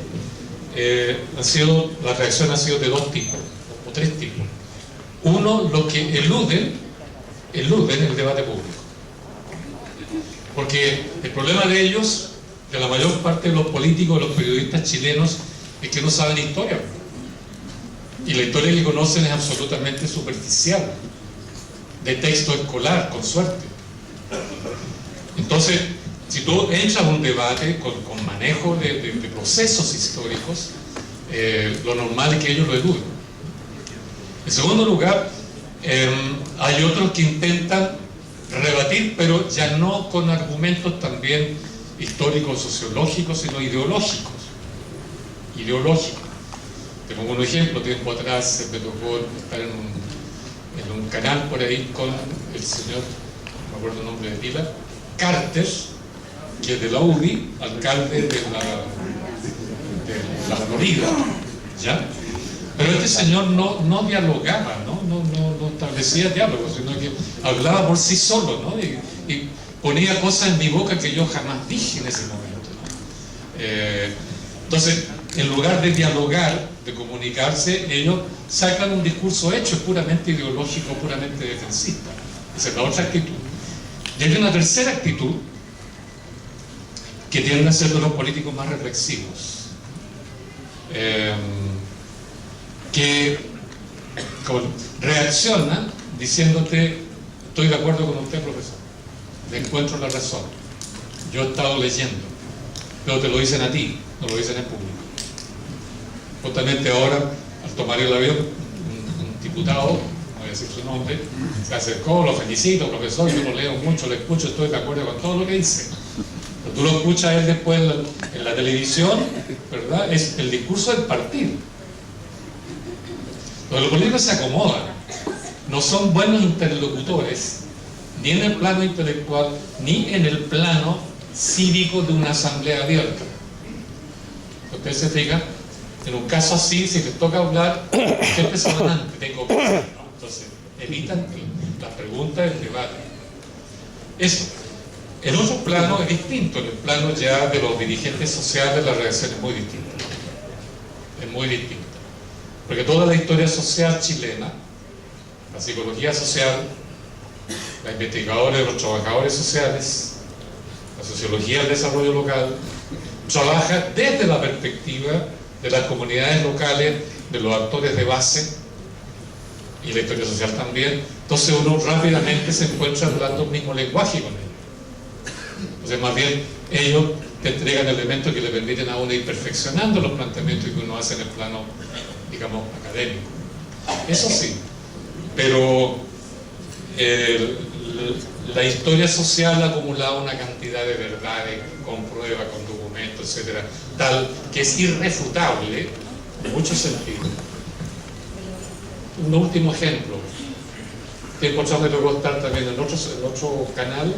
la reacción ha sido de 2 tipos, o 3 tipos. Uno, lo que eluden el debate público. Porque el problema de ellos, de la mayor parte de los políticos, de los periodistas chilenos, es que no saben historia. Y la historia que conocen es absolutamente superficial, de texto escolar, con suerte. Entonces, si tú entras a un debate con manejo de procesos históricos, lo normal es que ellos lo eluden. En segundo lugar, hay otros que intentan rebatir, pero ya no con argumentos también históricos, sociológicos, sino ideológicos. Te pongo un ejemplo. Tiempo atrás me tocó estar en un canal por ahí con el señor, no me acuerdo el nombre de pila, Carter, que es de la UDI, alcalde de la Florida, ¿ya? Pero este señor no dialogaba, no establecía diálogo, sino que hablaba por sí solo, ¿no? Y ponía cosas en mi boca que yo jamás dije en ese momento, ¿no? Entonces, en lugar de dialogar, de comunicarse, ellos sacan un discurso hecho, puramente ideológico, puramente defensista. Esa es la otra actitud. Y hay una tercera actitud que tienden a ser de los políticos más reflexivos, que reaccionan diciéndote: estoy de acuerdo con usted, profesor, le encuentro la razón, yo he estado leyendo, pero te lo dicen a ti, no lo dicen en público. Justamente ahora, al tomar el avión, un diputado, no voy a decir su nombre, se acercó: lo felicito, profesor, yo lo leo mucho, lo escucho, estoy de acuerdo con todo lo que dice. Pero tú lo escuchas él después en la televisión, ¿verdad? Es el discurso del partido. Los políticos se acomodan, no son buenos interlocutores, ni en el plano intelectual, ni en el plano cívico de una asamblea abierta. Ustedes se fijan, en un caso así, si les toca hablar, siempre se van antes, tengo que hablar, ¿no? Entonces, evitan las preguntas del debate. Eso. En otro plano es distinto, en el plano ya de los dirigentes sociales la reacción es muy distinta. Es muy distinta. Porque toda la historia social chilena, la psicología social, la investigadora de los trabajadores sociales, la sociología del desarrollo local, trabaja desde la perspectiva de las comunidades locales, de los actores de base, y la historia social también. Entonces uno rápidamente se encuentra hablando el mismo lenguaje con ellos. Entonces más bien ellos te entregan elementos que le permiten a uno ir perfeccionando los planteamientos que uno hace en el plano, digamos, académico. Eso sí, pero la historia social ha acumulado una cantidad de verdades con pruebas, con documentos, etcétera, tal que es irrefutable en muchos sentidos. Un último ejemplo. Tiempo atrás me tocó estar también en otro canal.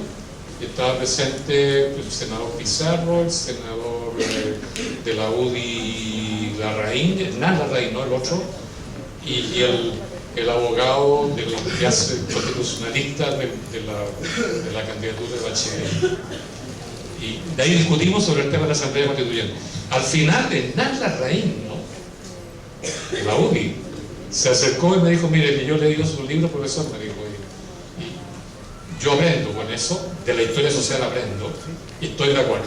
Estaba presente el senador Pizarro, el senador de la UDI Larraín, no el otro, y el abogado que hace constitucionalista de la candidatura de Bachelet. Y de ahí discutimos sobre el tema de la Asamblea Constituyente. Al final, Hernán Larraín, ¿no?, de la UDI, se acercó y me dijo: mire, que yo he leído su libro, profesor, me dijo, y yo aprendo con eso, de la historia social aprendo, y estoy de acuerdo.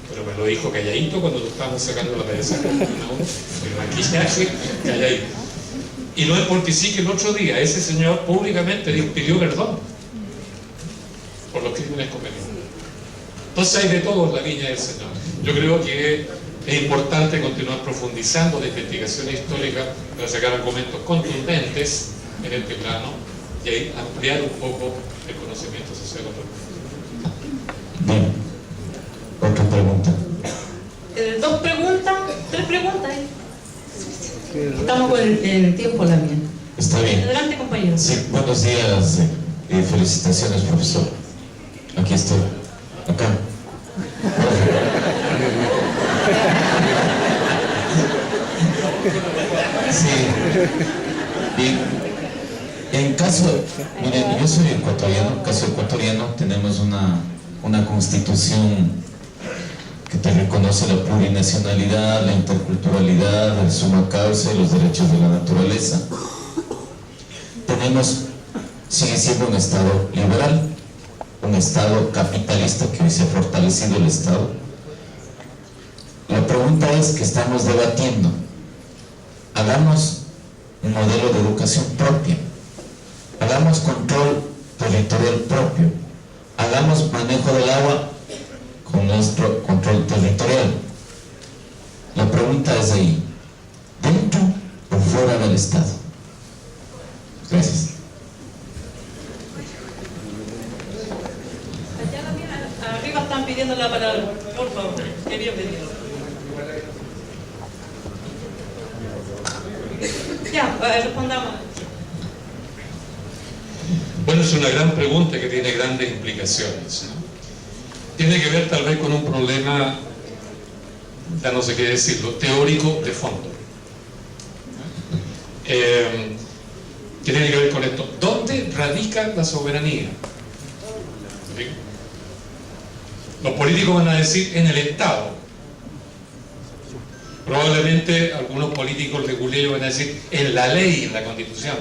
Pero me lo dijo calladito cuando estábamos sacando la cabeza, el maquillaje, calladito. Y no es porque sí que el otro día ese señor públicamente pidió perdón por los crímenes cometidos. Entonces hay de todo en la viña del Señor. Yo creo que es importante continuar profundizando de investigación histórica para sacar argumentos contundentes en este plano y ahí ampliar un poco el conocimiento social. Bien, otra pregunta. Tres preguntas. Estamos con el tiempo la mía. Está bien. Adelante, compañero. Sí, buenos días y felicitaciones, profesor. Aquí estoy. Acá. Sí. Bien. En caso, miren, yo soy ecuatoriano. En caso ecuatoriano tenemos una constitución que te reconoce la plurinacionalidad, la interculturalidad, el summa causa y los derechos de la naturaleza. Sigue siendo un Estado liberal, un Estado capitalista que hoy se ha fortalecido el Estado. La pregunta es que estamos debatiendo: hagamos un modelo de educación propia, hagamos control territorial propio, hagamos manejo del agua con nuestro control territorial. La pregunta es ahí: ¿dentro o fuera del Estado? Gracias. Arriba están pidiendo la palabra, por favor, quería pedir. Ya, respondamos. Bueno, es una gran pregunta que tiene grandes implicaciones, ¿no? Tiene que ver tal vez con un problema, ya no sé qué decirlo, teórico de fondo. Que tiene que ver con esto. ¿Dónde radica la soberanía? ¿Sí? Los políticos van a decir en el Estado. Probablemente algunos políticos reguleros van a decir en la ley, en la Constitución.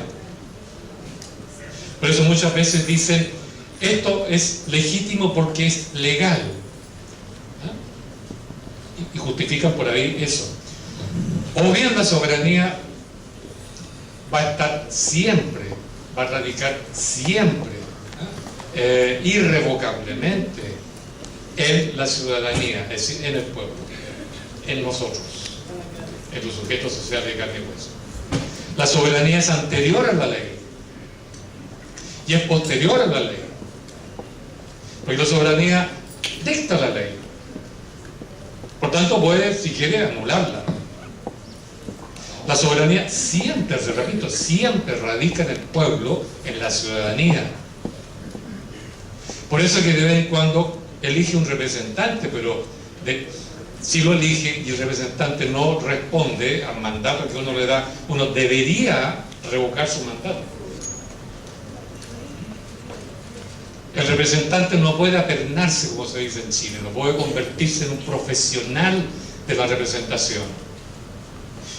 Por eso muchas veces dicen: esto es legítimo porque es legal. Y justifican por ahí eso. O bien la soberanía va a estar siempre, va a radicar siempre, irrevocablemente en la ciudadanía, es decir, en el pueblo, en nosotros, en los sujetos sociales de carne y hueso. La soberanía es anterior a la ley y es posterior a la ley, porque la soberanía dicta la ley, por tanto puede, si quiere, anularla. La soberanía siempre, se repito, siempre radica en el pueblo, en la ciudadanía. Por eso que de vez en cuando elige un representante, pero si lo elige y el representante no responde al mandato que uno le da, uno debería revocar su mandato. El representante no puede apernarse, como se dice en Chile, no puede convertirse en un profesional de la representación.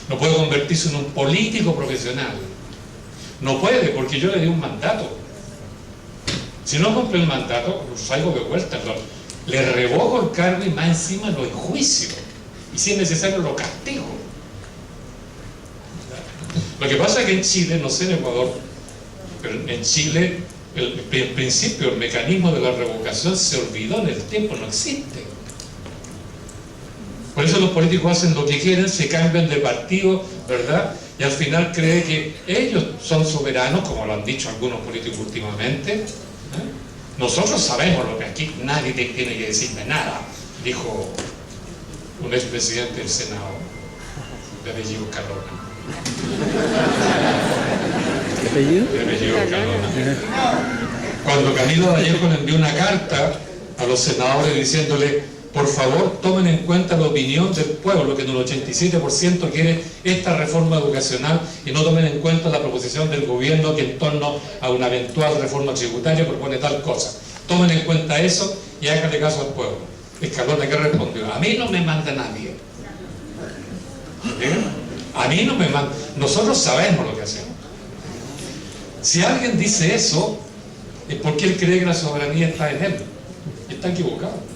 No puede convertirse en un político profesional. No puede, porque yo le di un mandato. Si no cumple el mandato, lo traigo de vuelta, le revoco el cargo y más encima lo enjuicio. Y si es necesario, lo castigo. Lo que pasa es que en Chile, no sé en Ecuador, pero en Chile el principio, el mecanismo de la revocación se olvidó en el tiempo, no existe. Entonces los políticos hacen lo que quieren, se cambian de partido, ¿verdad? Y al final cree que ellos son soberanos, como lo han dicho algunos políticos últimamente. ¿eh? Nosotros sabemos lo que aquí nadie tiene que decirme nada, dijo un expresidente del Senado, de apellido Carona. ¿Qué apellido? De apellido Carona. Cuando Camilo Vallejo le envió una carta a los senadores diciéndole: por favor, tomen en cuenta la opinión del pueblo, que en un 87% quiere esta reforma educacional, y no tomen en cuenta la proposición del gobierno que en torno a una eventual reforma tributaria propone tal cosa. Tomen en cuenta eso y háganle caso al pueblo. Escalona, ¿qué respondió? A mí no me manda nadie. ¿Eh? A mí no me manda. Nosotros sabemos lo que hacemos. Si alguien dice eso, es porque él cree que la soberanía está en él. Está equivocado.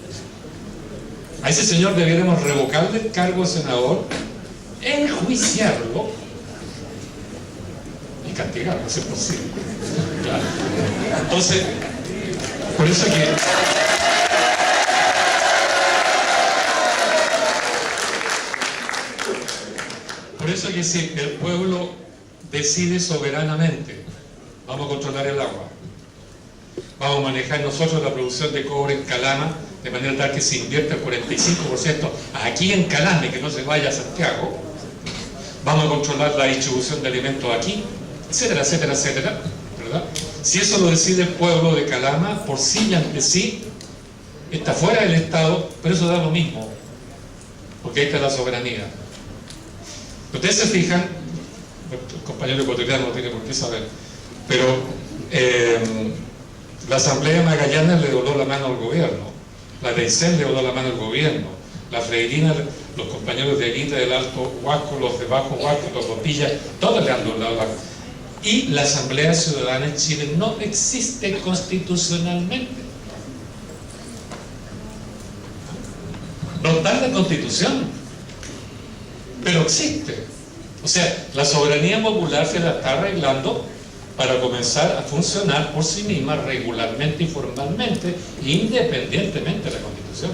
A ese señor debiéramos revocarle el cargo de senador, enjuiciarlo y castigarlo, si es posible. Claro. Entonces, por eso que si el pueblo decide soberanamente, vamos a controlar el agua, vamos a manejar nosotros la producción de cobre en Calama, de manera tal que se invierta el 45% aquí en Calama y que no se vaya a Santiago. Vamos a controlar la distribución de alimentos aquí, etcétera, etcétera, etcétera, ¿verdad? Si eso lo decide el pueblo de Calama, por sí y ante sí, está fuera del Estado, pero eso da lo mismo, porque ahí está la soberanía. Ustedes se fijan, el compañero ecuatoriano no tiene por qué saber, pero la Asamblea de Magallanes le dobló la mano al gobierno. La de Aysén le dobló la mano al gobierno, la Freirina, los compañeros de Aguita, del Alto Huasco, los de Bajo Huasco, los Ropillas, todos le han doblado la mano. Y la Asamblea Ciudadana en Chile no existe constitucionalmente. No está en la Constitución, pero existe. O sea, la soberanía popular se la está arreglando para comenzar a funcionar por sí misma regularmente y formalmente, independientemente de la Constitución.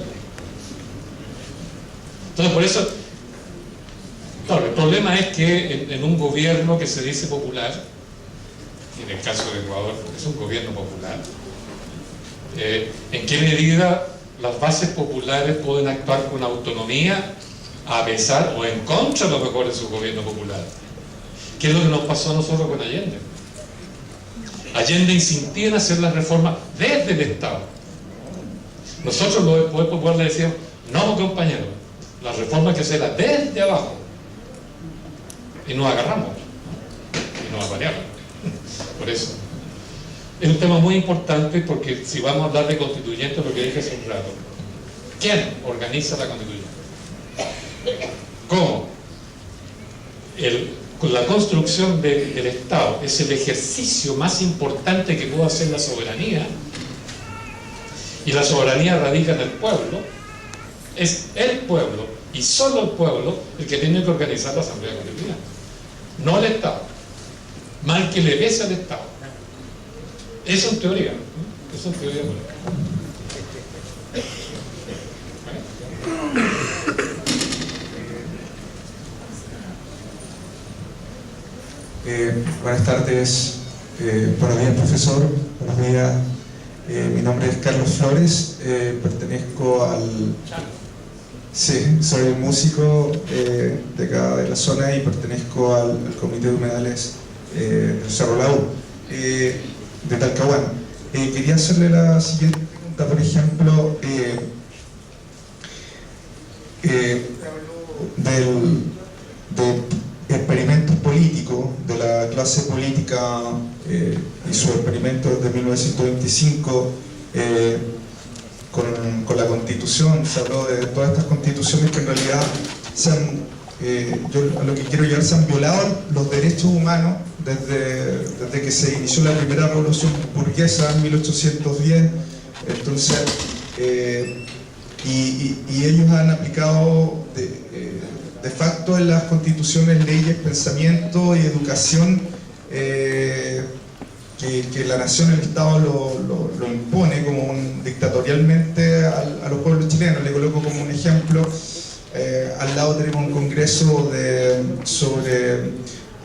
Entonces, por eso, claro, el problema es que en un gobierno que se dice popular, y en el caso de Ecuador es un gobierno popular, ¿en qué medida las bases populares pueden actuar con autonomía a pesar o en contra a lo mejor de su gobierno popular? ¿Qué es lo que nos pasó a nosotros con Allende? Allende insistía en hacer las reformas desde el Estado. Nosotros los del Poder Popular le decíamos: no, compañero, las reformas hay que hacerlas desde abajo. Y nos agarramos y nos apaleamos. Por eso es un tema muy importante, porque si vamos a hablar de constituyentes, lo que dije hace un rato, ¿quién organiza la constituyente? ¿Cómo? Con la construcción del Estado es el ejercicio más importante que puede hacer la soberanía, y la soberanía radica en el pueblo. Es el pueblo y solo el pueblo el que tiene que organizar la Asamblea Constituyente, no el Estado, mal que le pese al Estado. Eso en teoría, eso en teoría. Buenas tardes, buenos días, profesor, buenos días. Mi nombre es Carlos Flores, pertenezco al... Sí, soy músico de acá de la zona y pertenezco al Comité de Humedales del Cerro Laú, de Talcahuano. Quería hacerle la siguiente pregunta, por ejemplo, de experimentos políticos, de la clase política y sus experimentos desde 1925 con la Constitución. Se habló de todas estas constituciones que en realidad yo a lo que quiero llegar, se han violado los derechos humanos desde que se inició la primera revolución burguesa en 1810. Entonces, y ellos han aplicado de facto en las constituciones leyes, pensamiento y educación que la nación, el Estado lo impone como dictatorialmente a los pueblos chilenos. Le coloco como un ejemplo al lado tenemos un congreso sobre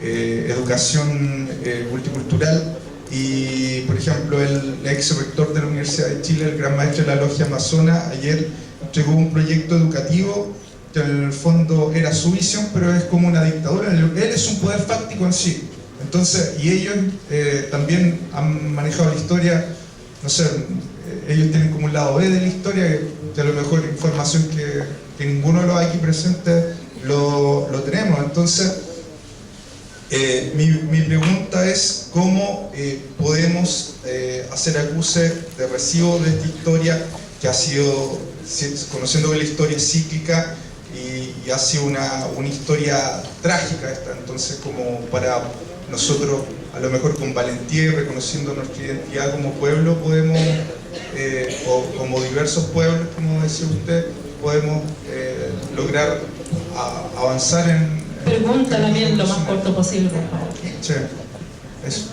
educación multicultural y, por ejemplo, el ex rector de la Universidad de Chile, el gran maestro de la Logia Amazona, ayer entregó un proyecto educativo que en el fondo era su visión, pero es como una dictadura. Él es un poder fáctico en sí. Entonces, y ellos también han manejado la historia, no sé, ellos tienen como un lado B de la historia, que a lo mejor información que ninguno de los aquí presentes lo tenemos. Entonces, mi pregunta es cómo podemos hacer acuse de recibo de esta historia que ha sido, conociendo que la historia es cíclica y ha sido una historia trágica esta. Entonces, como para nosotros, a lo mejor con valentía y reconociendo nuestra identidad como pueblo, podemos, o como diversos pueblos, como decía usted, podemos lograr avanzar en... Pregunta también lo más corto posible, por favor. Sí, eso.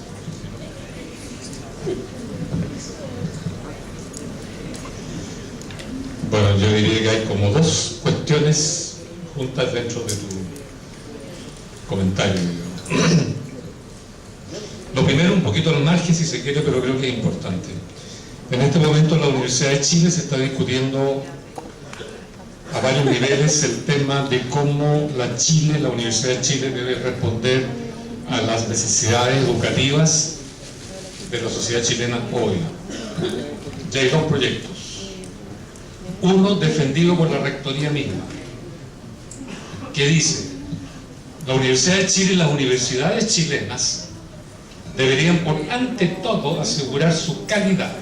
Bueno, yo diría que hay como dos cuestiones juntas dentro de tu comentario, digamos. Lo primero, un poquito al margen si se quiere, pero creo que es importante. En este momento en la Universidad de Chile se está discutiendo a varios niveles el tema de cómo la Universidad de Chile debe responder a las necesidades educativas de la sociedad chilena hoy. Ya hay dos proyectos. Uno defendido por la rectoría misma, que dice: la Universidad de Chile y las universidades chilenas deberían por ante todo asegurar su calidad,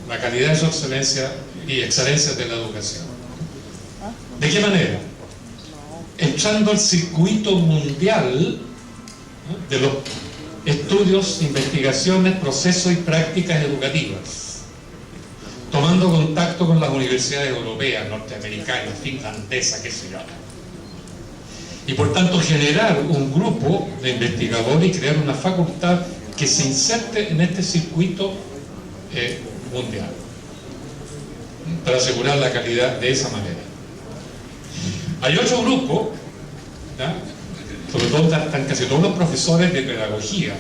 la calidad de su excelencia y excelencia de la educación. ¿De qué manera? Entrando al circuito mundial, ¿no?, de los estudios, investigaciones, procesos y prácticas educativas, tomando contacto con las universidades europeas, norteamericanas, finlandesas, qué sé yo, y por tanto generar un grupo de investigadores y crear una facultad que se inserte en este circuito mundial para asegurar la calidad de esa manera. Hay otro grupo, ¿ya?, sobre todo están casi todos los profesores de pedagogía,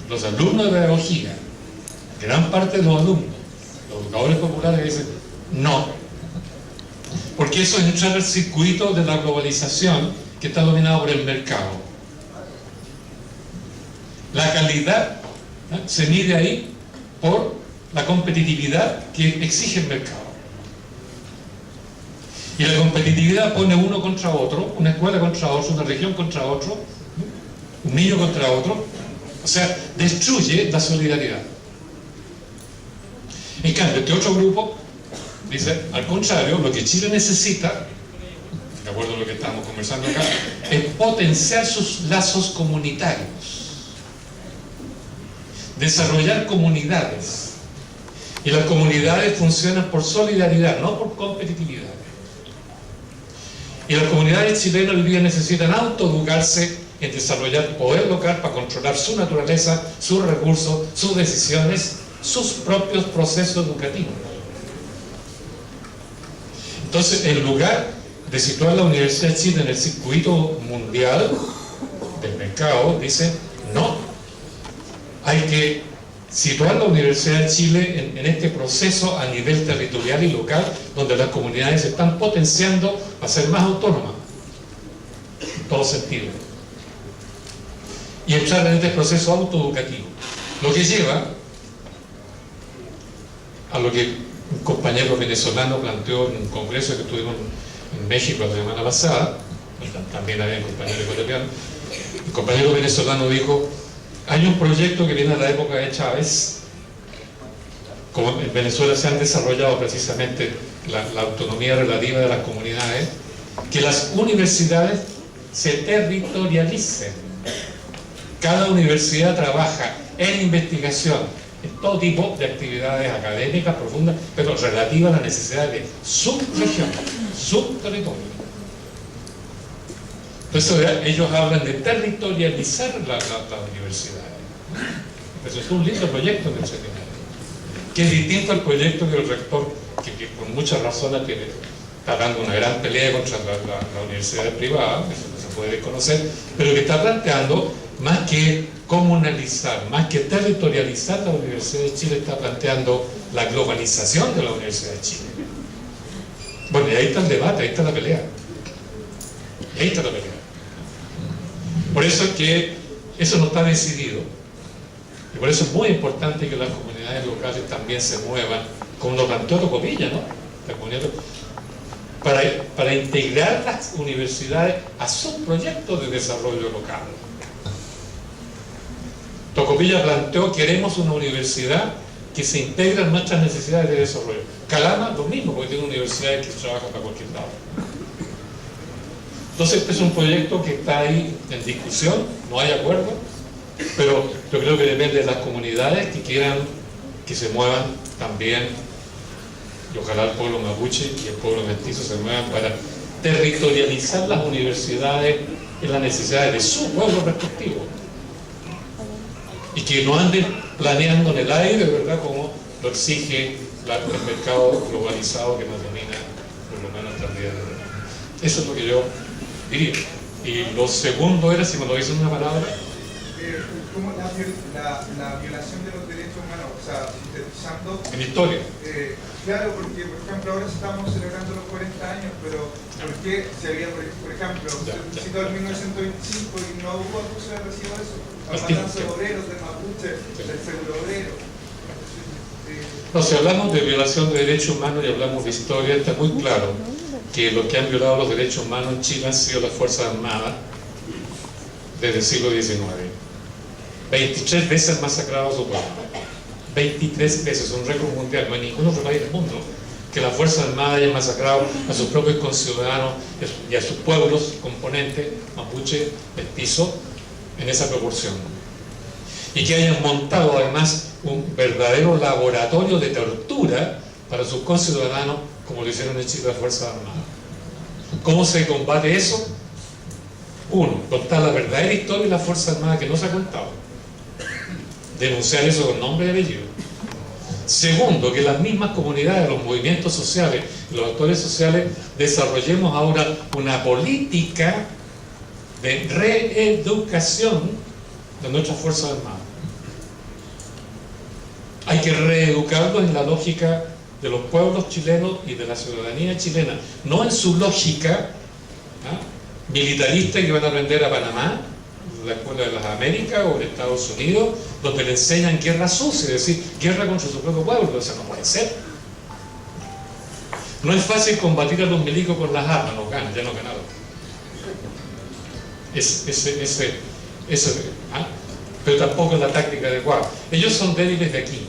los alumnos de pedagogía, gran parte de los alumnos, los educadores populares, dicen no, porque eso es entrar al circuito de la globalización que está dominado por el mercado. La calidad, ¿no?, se mide ahí por la competitividad que exige el mercado. Y la competitividad pone uno contra otro, una escuela contra otro, una región contra otro, un niño contra otro. O sea, destruye la solidaridad. En cambio, este otro grupo dice, al contrario, lo que Chile necesita, de acuerdo a lo que estamos conversando acá, es potenciar sus lazos comunitarios, desarrollar comunidades. Y las comunidades funcionan por solidaridad, no por competitividad. Y las comunidades chilenas hoy día necesitan autoeducarse en desarrollar poder local para controlar su naturaleza, sus recursos, sus decisiones, sus propios procesos educativos. Entonces, en lugar de situar la Universidad de Chile en el circuito mundial del mercado, dicen, no, hay que situar la Universidad de Chile en este proceso a nivel territorial y local, donde las comunidades se están potenciando a ser más autónomas, en todo sentido, y entrar en este proceso autoeducativo, lo que lleva a lo que un compañero venezolano planteó en un congreso que tuvimos en México la semana pasada, también había compañeros ecuatorianos. El compañero venezolano dijo, hay un proyecto que viene de la época de Chávez. Como en Venezuela se han desarrollado precisamente la autonomía relativa de las comunidades, que las universidades se territorialicen. Cada universidad trabaja en investigación, en todo tipo de actividades académicas profundas, pero relativas a las necesidades de su región, su territorio. Entonces ellos hablan de territorializar la universidad. Eso es un lindo proyecto del seminario, que es distinto al proyecto que el rector, que por muchas razones tiene está dando una gran pelea contra la universidad privada, eso no se puede desconocer, pero que está planteando, más que comunalizar, más que territorializar la Universidad de Chile, está planteando la globalización de la Universidad de Chile. Bueno, y ahí está el debate, ahí está la pelea. Ahí está la pelea. Por eso es que eso no está decidido. Y por eso es muy importante que las comunidades locales también se muevan, como lo planteó Tocopilla, ¿no? La comunidad, para integrar las universidades a sus proyectos de desarrollo local. Tocopilla planteó: queremos una universidad que se integra en nuestras necesidades de desarrollo. Calama, lo mismo, porque tiene universidades que trabajan para cualquier lado. Entonces, este es un proyecto que está ahí en discusión, no hay acuerdo, pero yo creo que depende de las comunidades que quieran que se muevan también, y ojalá el pueblo mapuche y el pueblo mestizo se muevan para territorializar las universidades en las necesidades de su pueblo respectivo. Y que no anden planeando en el aire, ¿verdad?, como lo exige el mercado globalizado que nos domina, por lo menos hasta el día de hoy. Eso es lo que yo diría. Y lo segundo era, si me lo dicen una palabra, ¿cómo la violación de los derechos humanos? O sea, sintetizando... En historia. Claro, porque, por ejemplo, ahora estamos celebrando los 40 años, pero ¿por qué se había, por ejemplo, se citó en 1925 y no hubo acuso de recibo de eso? La matanza de obreros, de mapuche, del seguro obrero. No, si hablamos de violación de derechos humanos y hablamos de historia, está muy claro que los que han violado los derechos humanos en Chile han sido las Fuerzas Armadas desde el siglo XIX. 23 veces masacrado a su pueblo. 23 veces, un récord mundial. No hay ningún otro país del mundo que las Fuerzas Armadas hayan masacrado a sus propios conciudadanos y a sus pueblos componentes, mapuche, mestizo, en esa proporción. Y que hayan montado además un verdadero laboratorio de tortura para sus conciudadanos, como lo hicieron en Chile las Fuerzas Armadas. ¿Cómo se combate eso? Uno, contar la verdadera historia de las Fuerzas Armadas que no se ha contado. Denunciar eso con nombre y apellido. Segundo, que las mismas comunidades, los movimientos sociales, los actores sociales, desarrollemos ahora una política de reeducación de nuestras Fuerzas Armadas. Hay que reeducarlos en la lógica de los pueblos chilenos y de la ciudadanía chilena, no en su lógica militarista que van a aprender a Panamá, la Escuela de las Américas o en Estados Unidos, donde le enseñan guerra sucia, es decir, guerra contra su propio pueblo. Eso no puede ser. No es fácil combatir a los milicos con las armas, no ganan, ya no ganaron. Pero tampoco es la táctica adecuada. Ellos son débiles de aquí.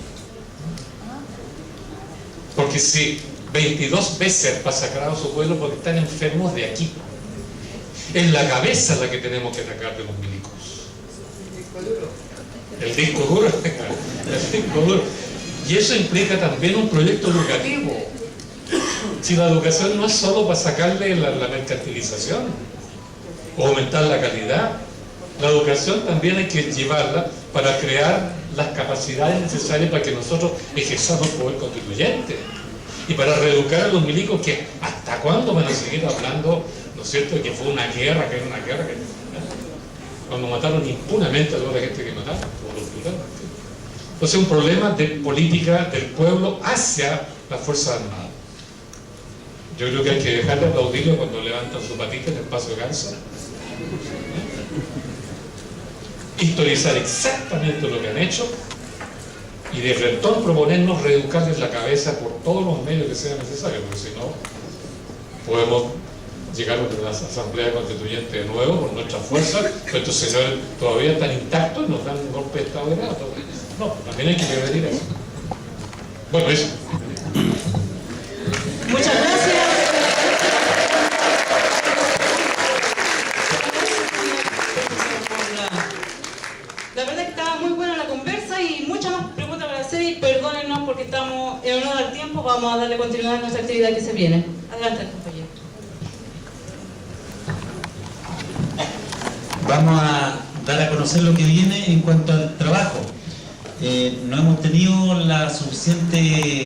Porque si 22 veces masacrado a su pueblo, porque están enfermos de aquí. Es la cabeza la que tenemos que atacar de los milicos. El disco duro. El disco duro. Y eso implica también un proyecto educativo. Si la educación no es solo para sacarle la mercantilización o aumentar la calidad, la educación también hay que llevarla para crear las capacidades necesarias para que nosotros ejerzamos poder constituyente y para reeducar a los milicos que hasta cuándo van a seguir hablando, ¿no es cierto?, de que fue una guerra, que era una guerra, cuando mataron impunemente a toda la gente que mataron, entonces un problema de política del pueblo hacia las Fuerzas Armadas. Yo creo que hay que dejar de aplaudirlo cuando levantan su patita en el paso de Garza. Historizar exactamente lo que han hecho y de retorno proponernos reeducarles la cabeza por todos los medios que sean necesarios, porque si no podemos llegar a una asamblea constituyente de nuevo con nuestras fuerzas, pero estos señores todavía están intactos y nos dan un golpe de estado de nada. No, también hay que prevenir eso. Bueno, eso. Muchas gracias. La verdad que estaba muy buena la conversa y muchas más preguntas para hacer, y perdónennos porque estamos en honor al tiempo, vamos a darle continuidad a nuestra actividad que se viene. Adelante, compañero. Vamos a dar a conocer lo que viene en cuanto al trabajo. No hemos tenido la suficiente